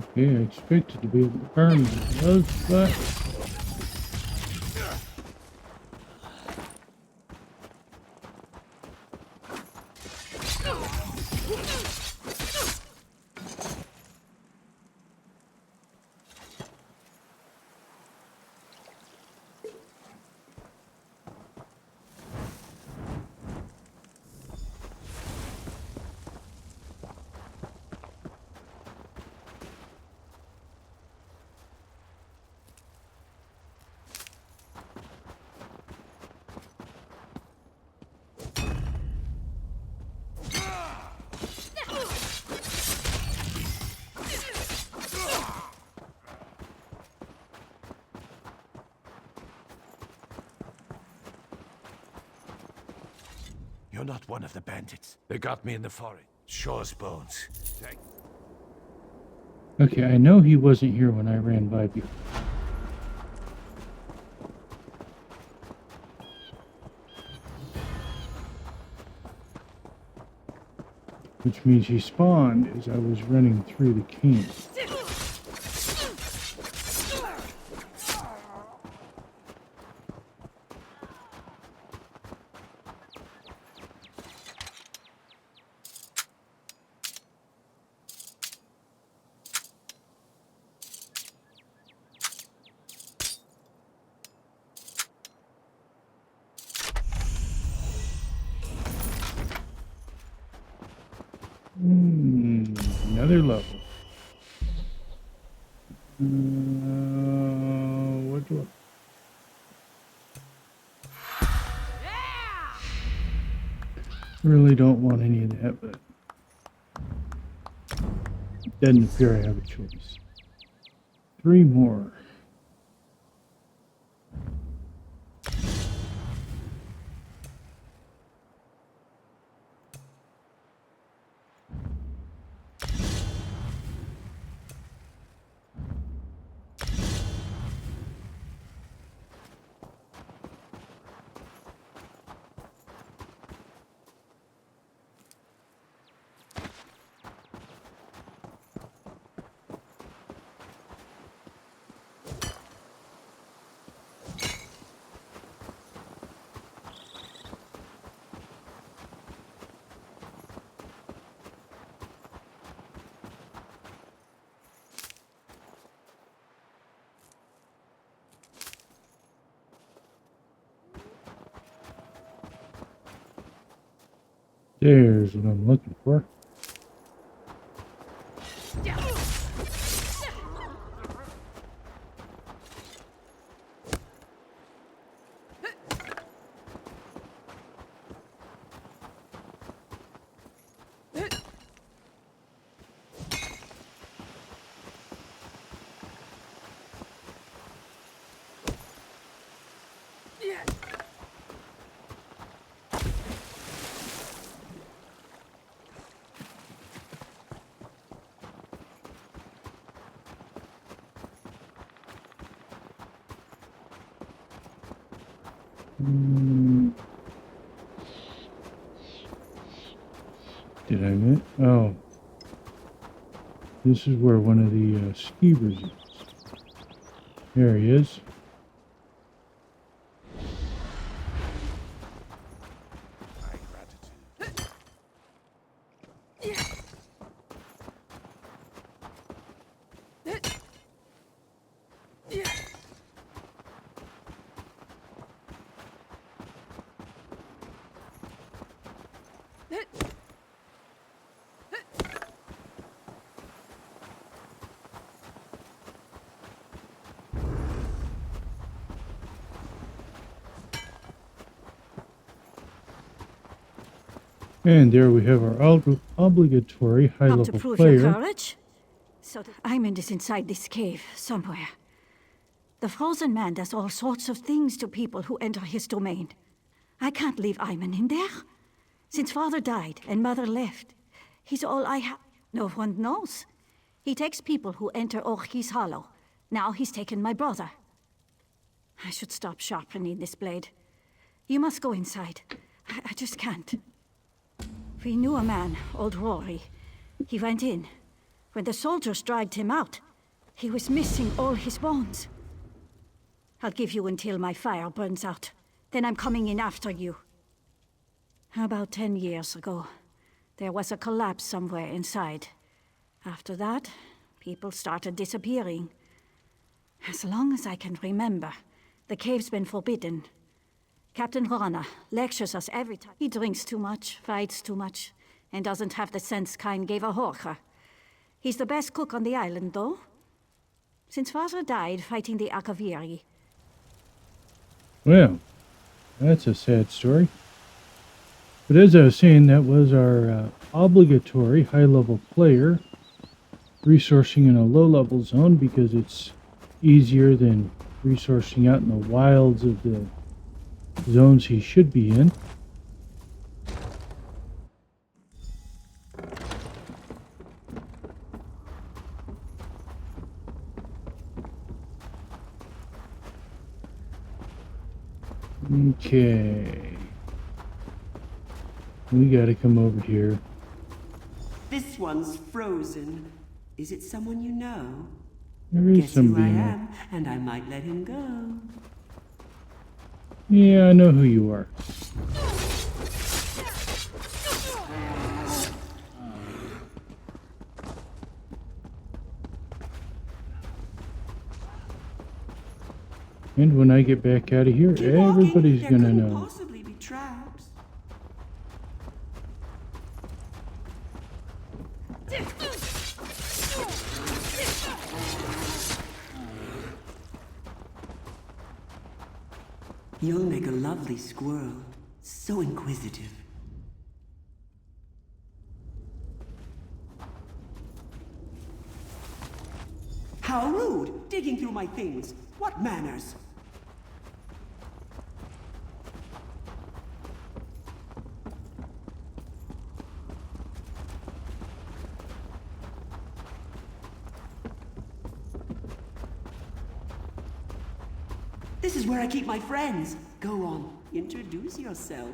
Okay, I expected to be able to burn those, but... You're not one of the bandits. They got me in the forest. Shore's bones. Okay, I know he wasn't here when I ran by before. Which means he spawned as I was running through the camp. Another level. What do I... really don't want any of that, but it doesn't appear I have a choice. 3 more. There's what I'm looking for. Did I miss? Oh. This is where one of the skeevers is. There he is. And there we have our obligatory Come to high-level prove your player. courage? So Hyman is inside this cave, somewhere. The Frozen Man does all sorts of things to people who enter his domain. I can't leave Hyman in there. Since Father died and Mother left, he's all I have. No one knows. He takes people who enter Orchi's Hollow. Now he's taken my brother. I should stop sharpening this blade. You must go inside. I just can't. We knew a man, old Rory. He went in. When the soldiers dragged him out, he was missing all his bones. I'll give you until my fire burns out. Then I'm coming in after you. About 10 years ago, there was a collapse somewhere inside. After that, people started disappearing. As long as I can remember, the cave's been forbidden. Captain Rana lectures us every time. He drinks too much, fights too much, and doesn't have the sense Kain gave a Horka. He's the best cook on the island, though. Since Father died fighting the Akaviri. Well, that's a sad story. But as I was saying, that was our obligatory high-level player resourcing in a low-level zone because it's easier than resourcing out in the wilds of the zones he should be in. Okay. We gotta come over here. This one's frozen. Is it someone you know? There is Guess who I somebody there. am, and I might let him go. Yeah, I know who you are. And when I get back out of here, everybody's gonna know. Possibly be traps. You'll make a lovely squirrel. So inquisitive. How rude! Digging through my things. What manners? This is where I keep my friends. Go on, introduce yourself.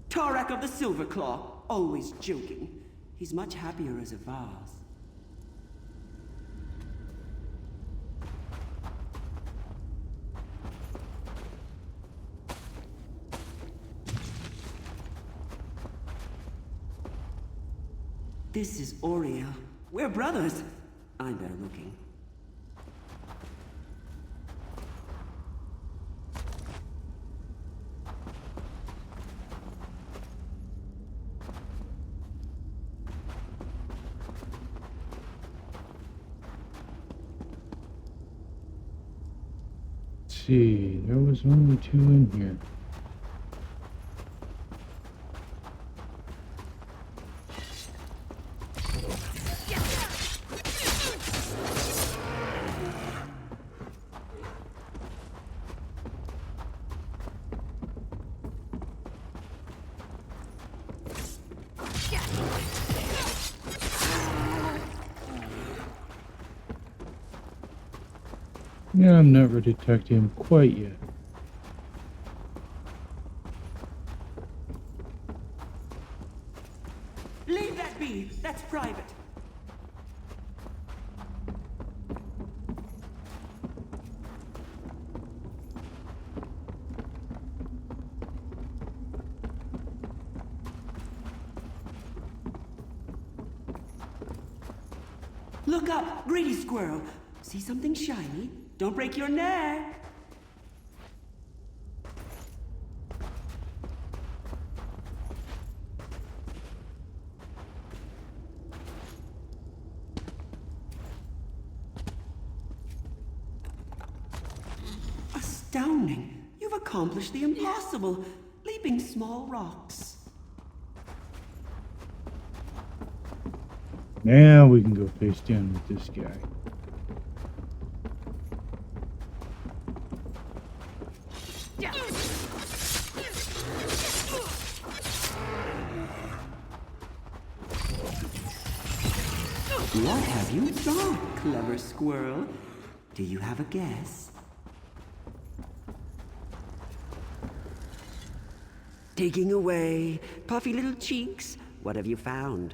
Tarak of the Silver Claw, always joking. He's much happier as a vase. This is Oreo. We're brothers. I'm better looking. Let's see, there was only 2 in here. Yeah, I'm not ready to talk to him quite yet. Leave that be. That's private. Look up, greedy squirrel. See something shiny? Don't break your neck. Astounding. You've accomplished the impossible, leaping small rocks. Now we can go face down with this guy. What have you thought, clever squirrel? Do you have a guess? Taking away. Puffy little cheeks. What have you found?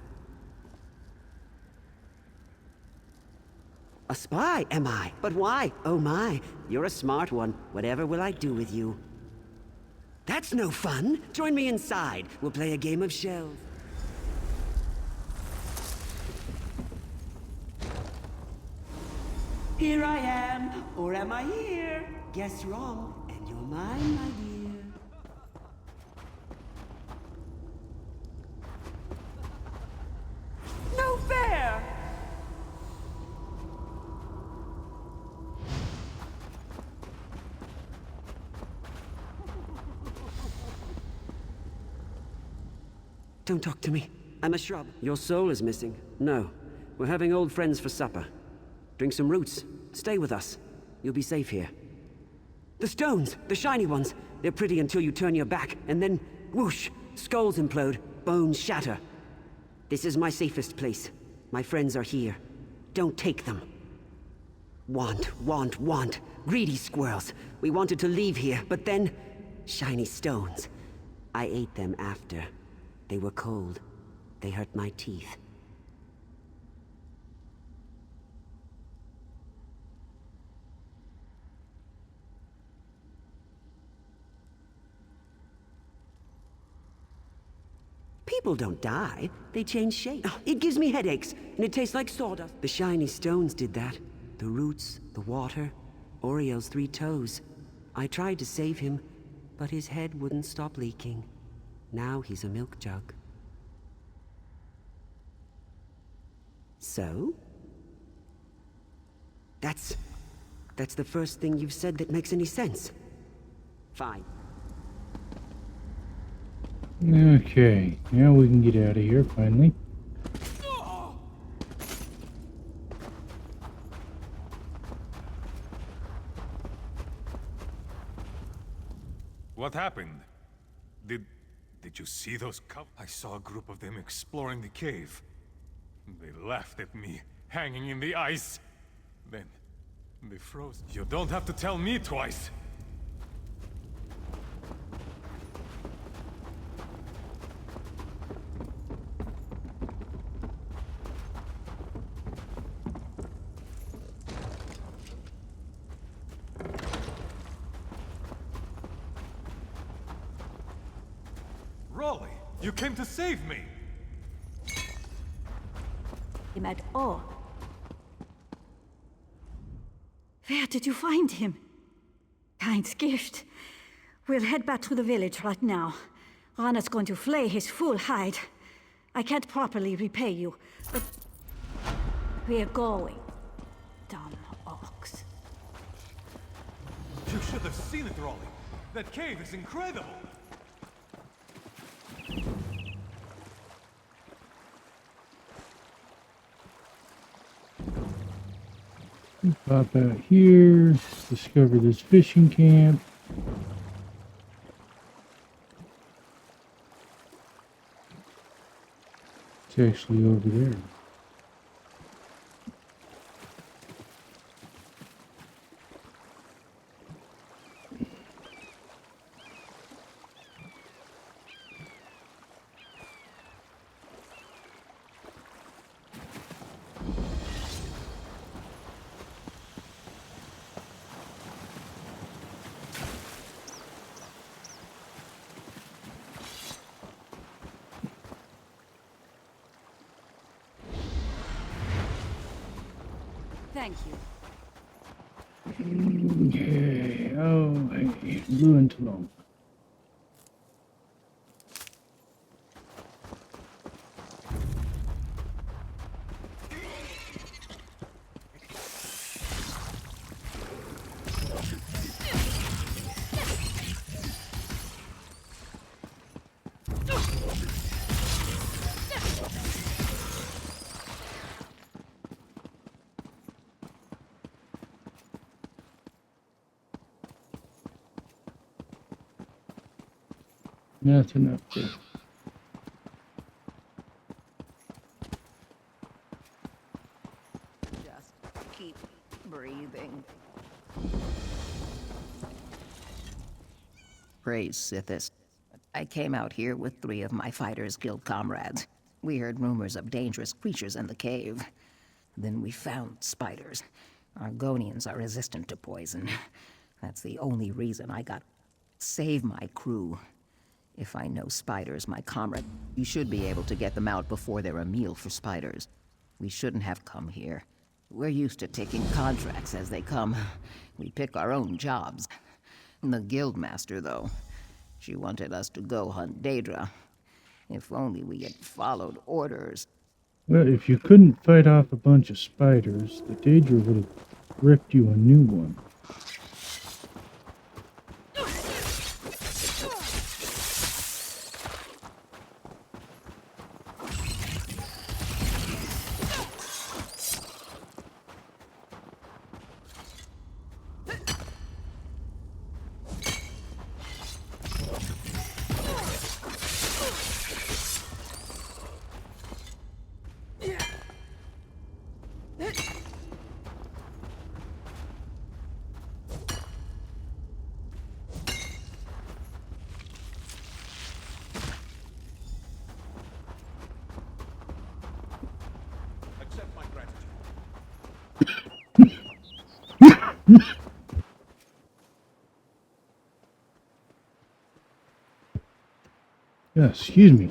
A spy, am I? But why? Oh my, you're a smart one. Whatever will I do with you? That's no fun. Join me inside. We'll play a game of shells. Here I am, or am I here? Guess wrong, and you're mine, my dear. No fair! Don't talk to me. I'm a shrub. Your soul is missing. No. We're having old friends for supper. Drink some roots. Stay with us. You'll be safe here. The stones! The shiny ones! They're pretty until you turn your back, and then, whoosh! Skulls implode, bones shatter. This is my safest place. My friends are here. Don't take them. Want. Greedy squirrels. We wanted to leave here, but then... shiny stones. I ate them after. They were cold. They hurt my teeth. People don't die. They change shape. Oh, it gives me headaches, and it tastes like sawdust. The shiny stones did that. The roots, the water, Oriel's 3 toes. I tried to save him, but his head wouldn't stop leaking. Now he's a milk jug. So? That's the first thing you've said that makes any sense. Fine. Okay, now we can get out of here finally. What happened? Did you see those I saw a group of them exploring the cave. They laughed at me, hanging in the ice. Then, they froze. You don't have to tell me twice. Raleigh, you came to save me! Him at all. Where did you find him? Kind's gift. We'll head back to the village right now. Rana's going to flay his full hide. I can't properly repay you, but we're going. Dumb ox. You should have seen it, Raleigh. That cave is incredible! Pop out here, discover this fishing camp. It's actually over there. Thank you. Okay, oh, hey, blue and Talon. Nothing up there. Just keep breathing. Praise Sithis. I came out here with 3 of my Fighters Guild comrades. We heard rumors of dangerous creatures in the cave. Then we found spiders. Argonians are resistant to poison. That's the only reason I got... Save my crew. If I know spiders, my comrade, you should be able to get them out before they're a meal for spiders. We shouldn't have come here. We're used to taking contracts as they come. We pick our own jobs. The guildmaster, though, she wanted us to go hunt Daedra. If only we had followed orders. Well, if you couldn't fight off a bunch of spiders, the Daedra would have ripped you a new one. Yeah, excuse me.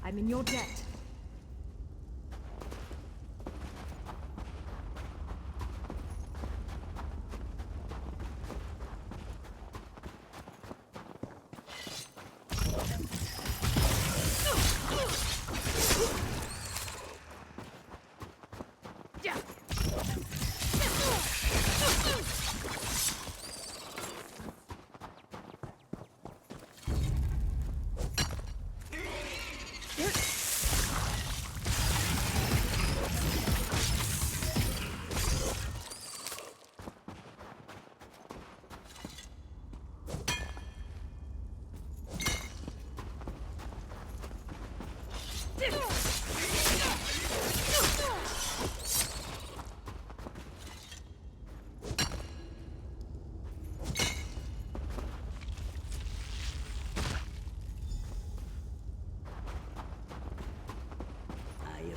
I'm in your debt.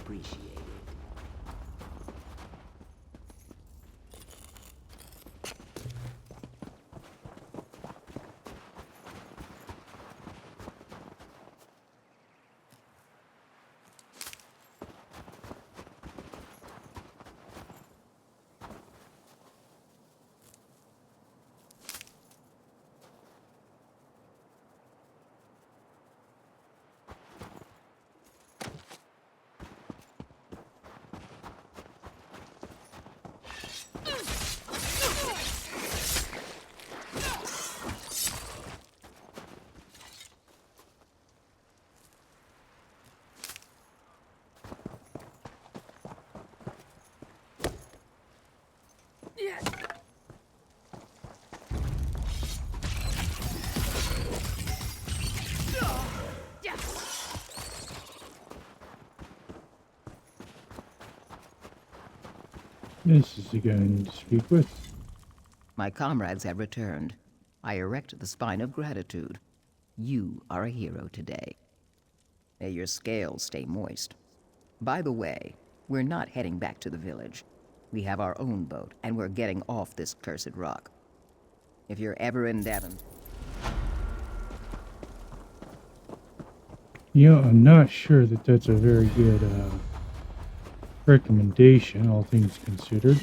Appreciate it. This is the guy I need to speak with. My comrades have returned. I erect the spine of gratitude. You are a hero today. May your scales stay moist. By the way, we're not heading back to the village. We have our own boat, and we're getting off this cursed rock. If you're ever in Devon... Yeah, I'm not sure that that's a very good recommendation, all things considered.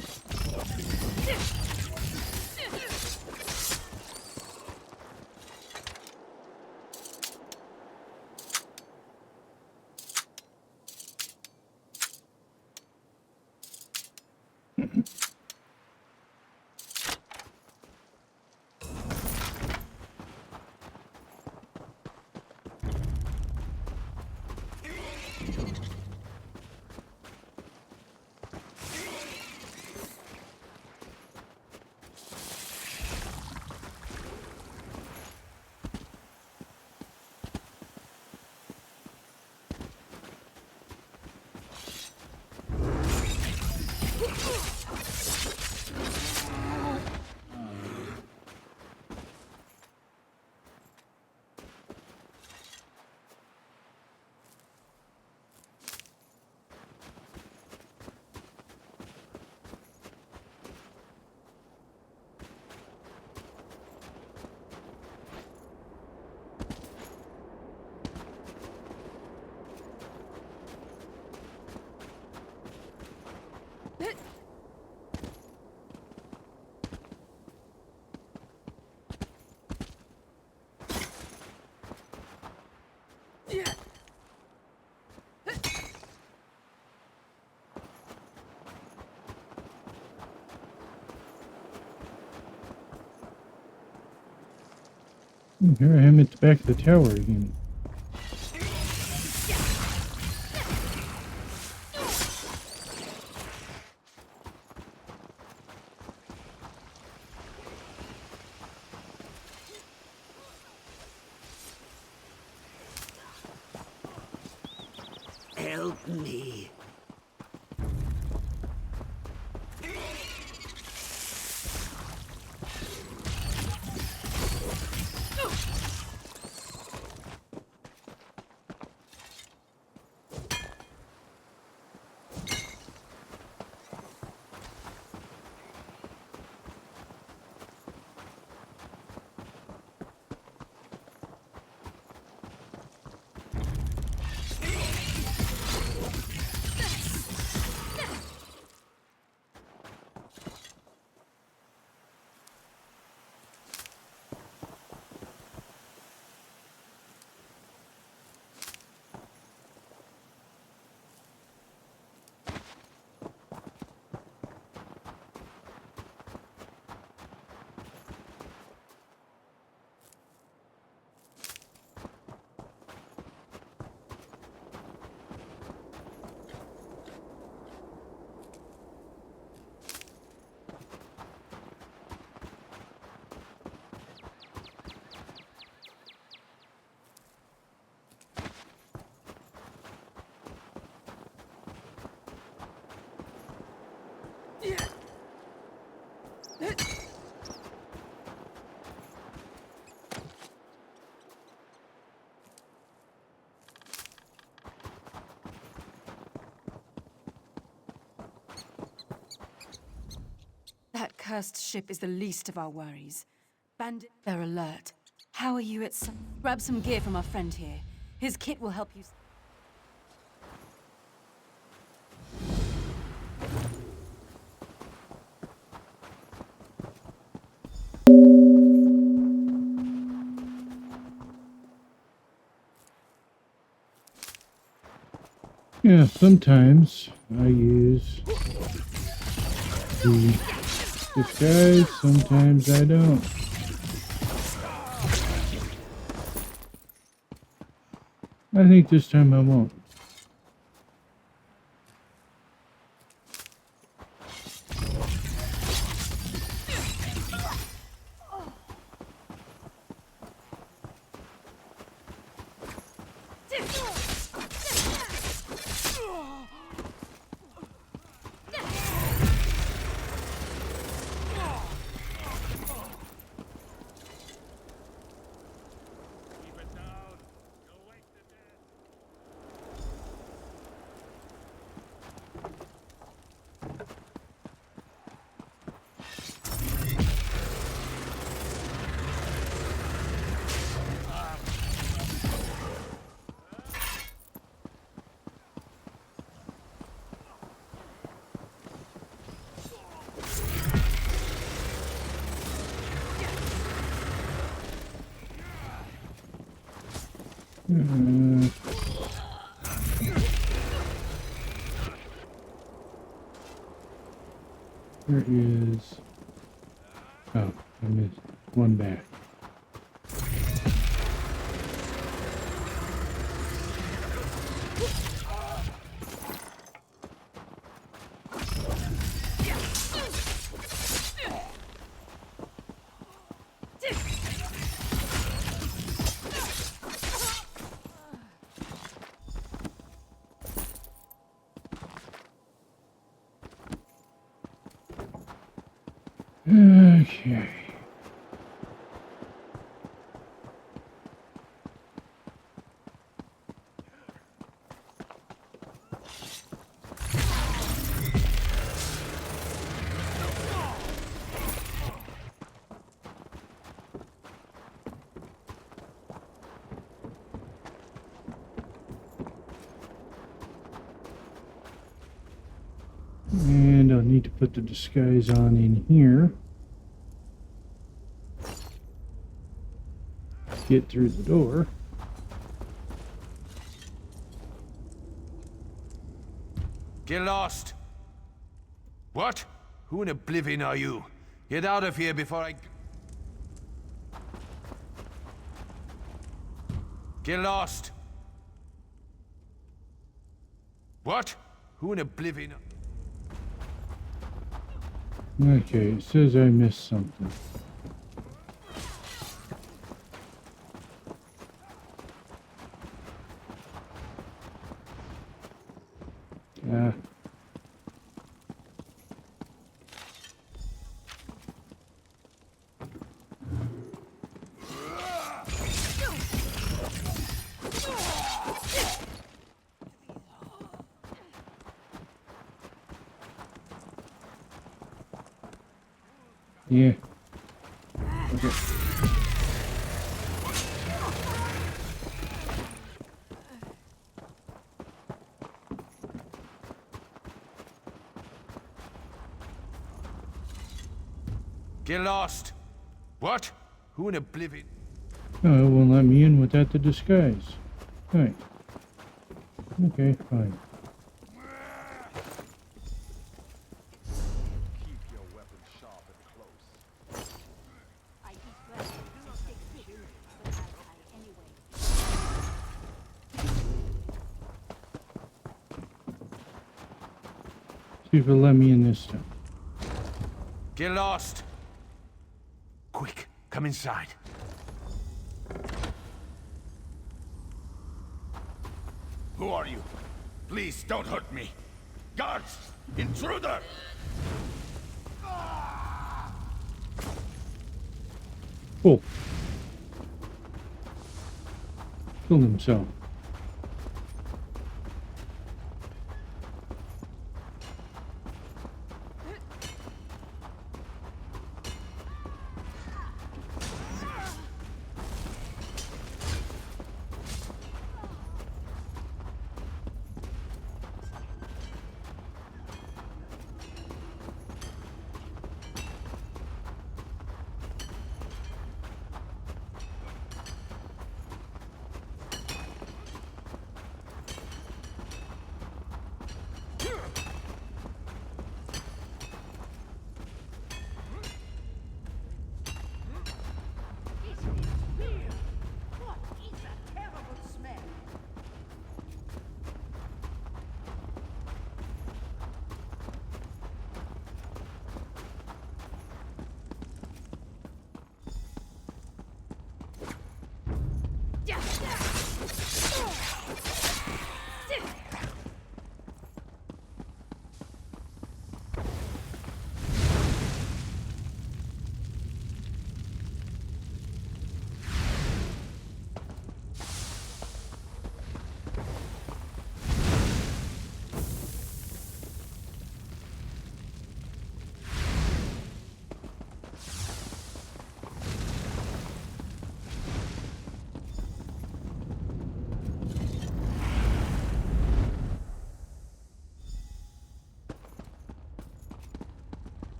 Here I am at the back of the tower again. Help me. That cursed ship is the least of our worries. Bandit, they're alert. How are you at some... Grab some gear from our friend here. His kit will help you... Yeah, sometimes I use the disguise, sometimes I don't. I think this time I won't. There is... Oh, I missed one back. Okay. And I'll need to put the disguise on in here. Get through the door. Get lost! What? Who in oblivion are you? Get out of here before I... Get lost! What? Who in oblivion... Okay, it says I missed something. Yeah. Okay. Get lost! What? Who in oblivion... Oh, it won't let me in without the disguise. Right. Okay, fine. See if it'll let me in this time. Get lost! Quick, come inside. Who are you? Please don't hurt me. Guards! Intruder! Oh. Killed himself.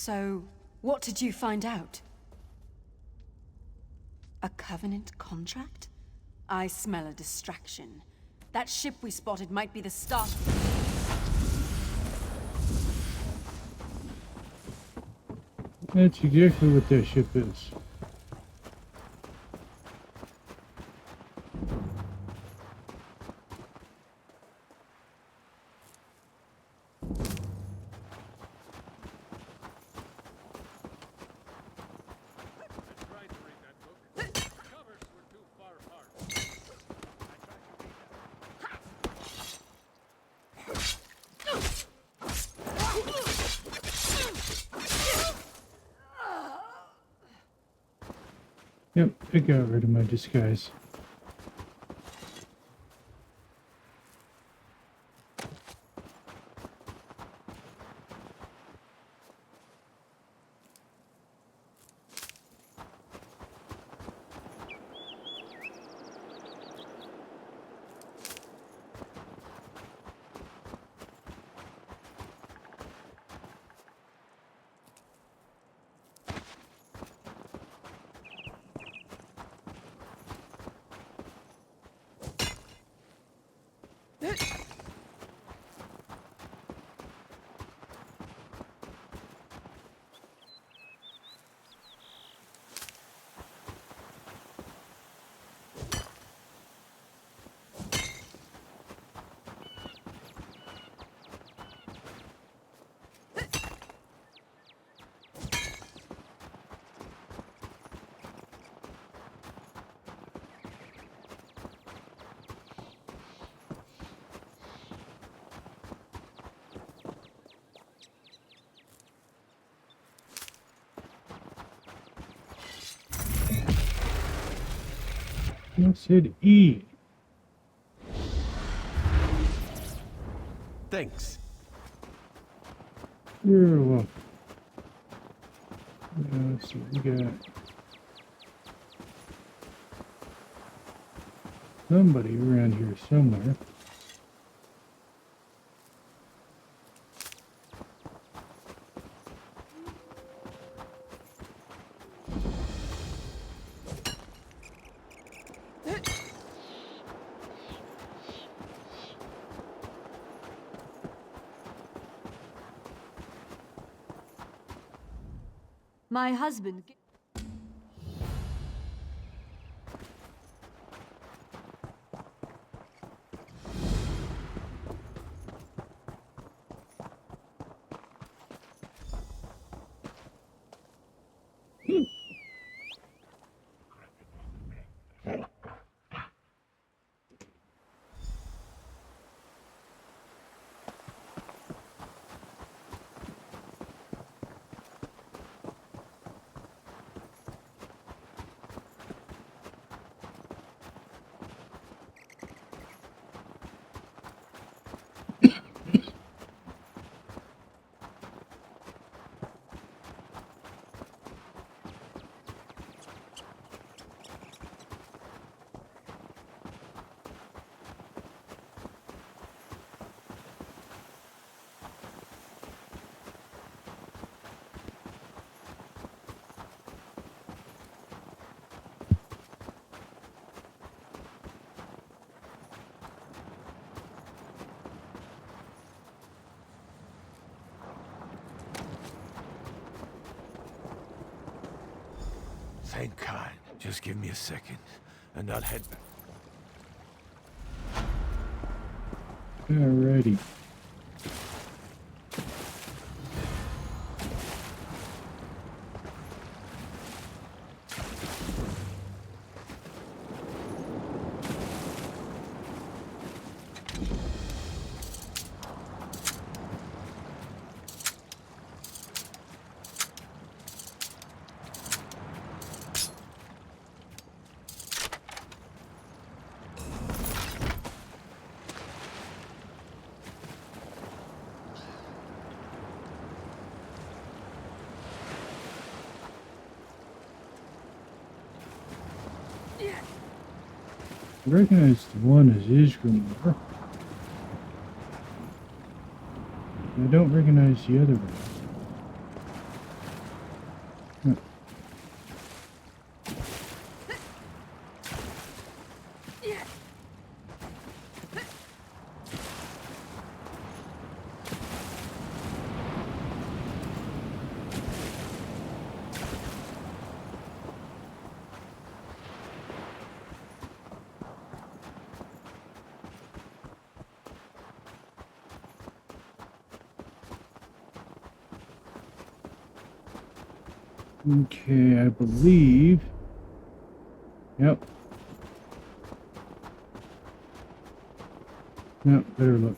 So, what did you find out? A Covenant contract? I smell a distraction. That ship we spotted might be the start. That's exactly what that ship is. Yep, I got rid of my disguise. I said E. Thanks. You're welcome. Let's see what we got. Somebody around here somewhere. My husband. Thank God. Just give me a second, and I'll head back. Alrighty. I recognize the one as Isgrimor. I don't recognize the other one. Okay, I believe. Yep. Yep, better look.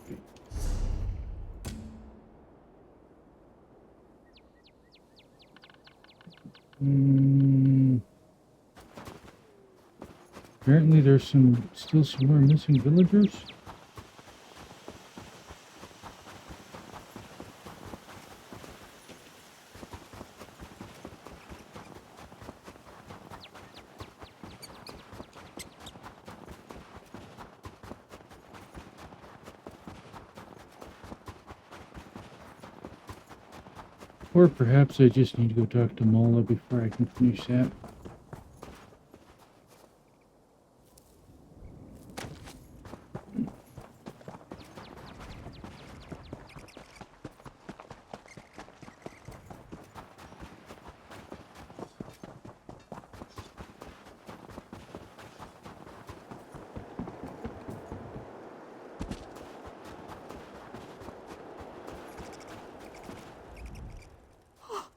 Apparently there's still some more missing villagers. Or perhaps I just need to go talk to Mola before I can finish that.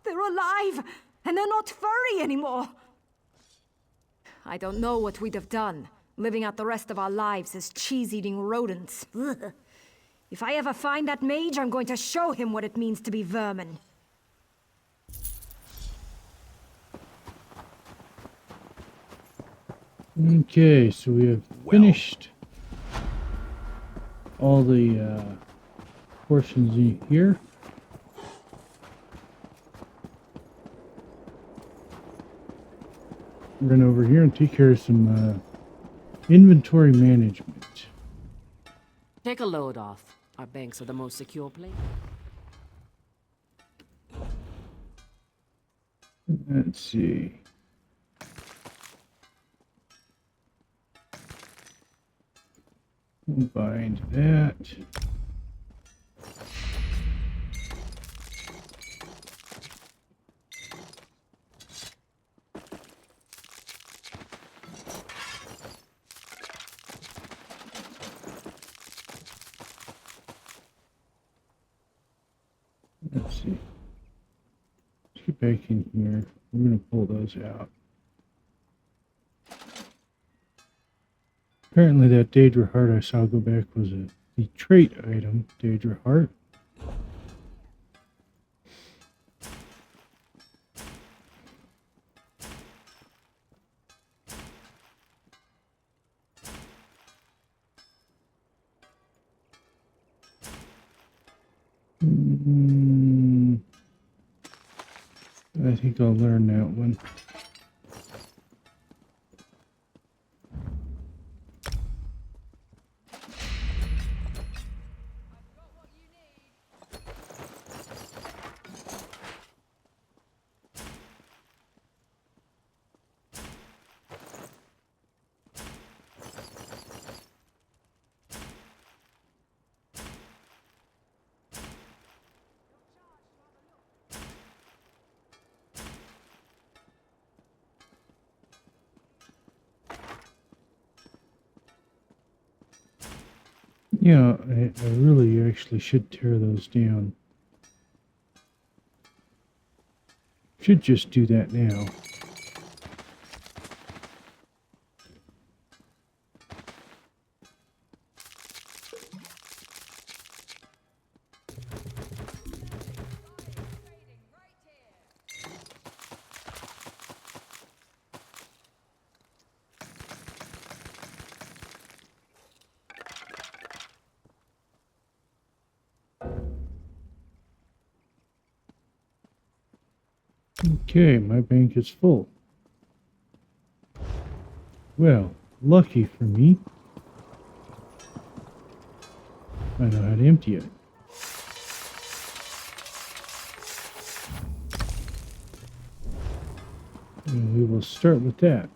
They're alive! And they're not furry anymore! I don't know what we'd have done, living out the rest of our lives as cheese-eating rodents. Ugh. If I ever find that mage, I'm going to show him what it means to be vermin. Okay, so we have finished all the portions in here. Run over here and take care of some inventory management. Take a load off. Our banks are the most secure place. Let's see. We'll bind that. Let's see. Let's get back in here. We're going to pull those out. Apparently that Daedra heart I saw go back was the trait item, Daedra heart. I think I'll learn that one. Yeah, I really actually should tear those down. Should just do that now. Okay, my bank is full. Well, lucky for me, I know how to empty it. And we will start with that.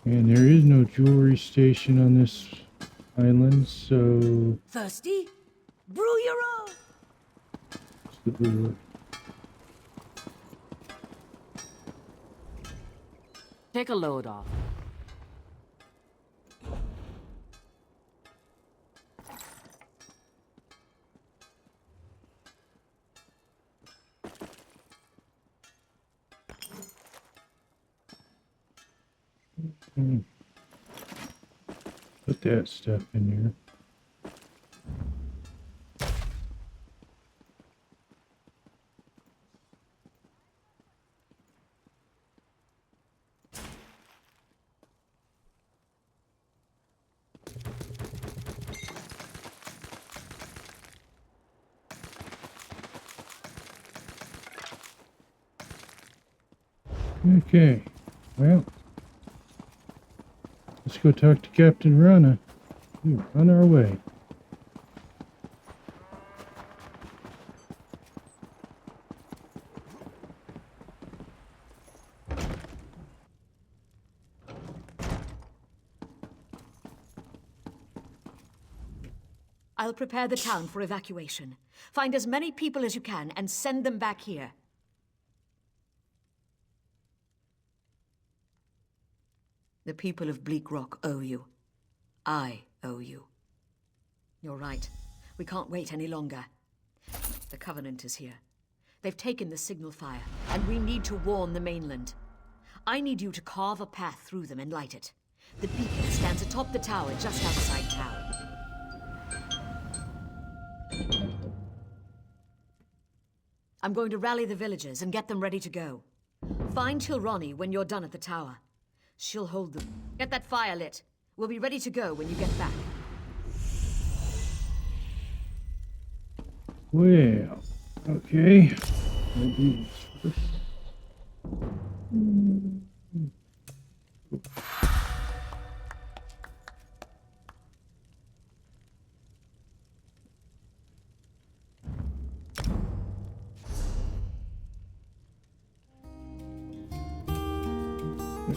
And there is no jewelry station on this island, so... Thirsty? Brew your own! Take a load off. Put that stuff in there. Okay, well, let's go talk to Captain Rana. We're on our way. I'll prepare the town for evacuation. Find as many people as you can and send them back here. The people of Bleakrock owe you. I owe you. You're right. We can't wait any longer. The Covenant is here. They've taken the signal fire, and we need to warn the mainland. I need you to carve a path through them and light it. The beacon stands atop the tower just outside town. I'm going to rally the villagers and get them ready to go. Find Chilronny when you're done at the tower. She'll hold them. Get that fire lit. We'll be ready to go when you get back. Well, okay. I'll do this first.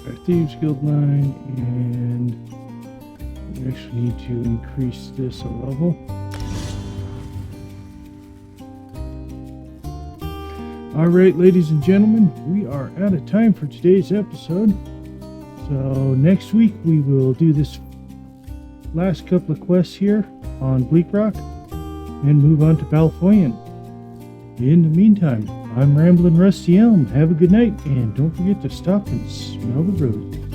Our Thieves Guild line, and we actually need to increase this a level. Alright, ladies and gentlemen, we are out of time for today's episode. So next week we will do this last couple of quests here on Bleakrock and move on to Balfoyan. In the meantime, I'm Ramblin' Rusty Elm. Have a good night, and don't forget to stop and smell the roses.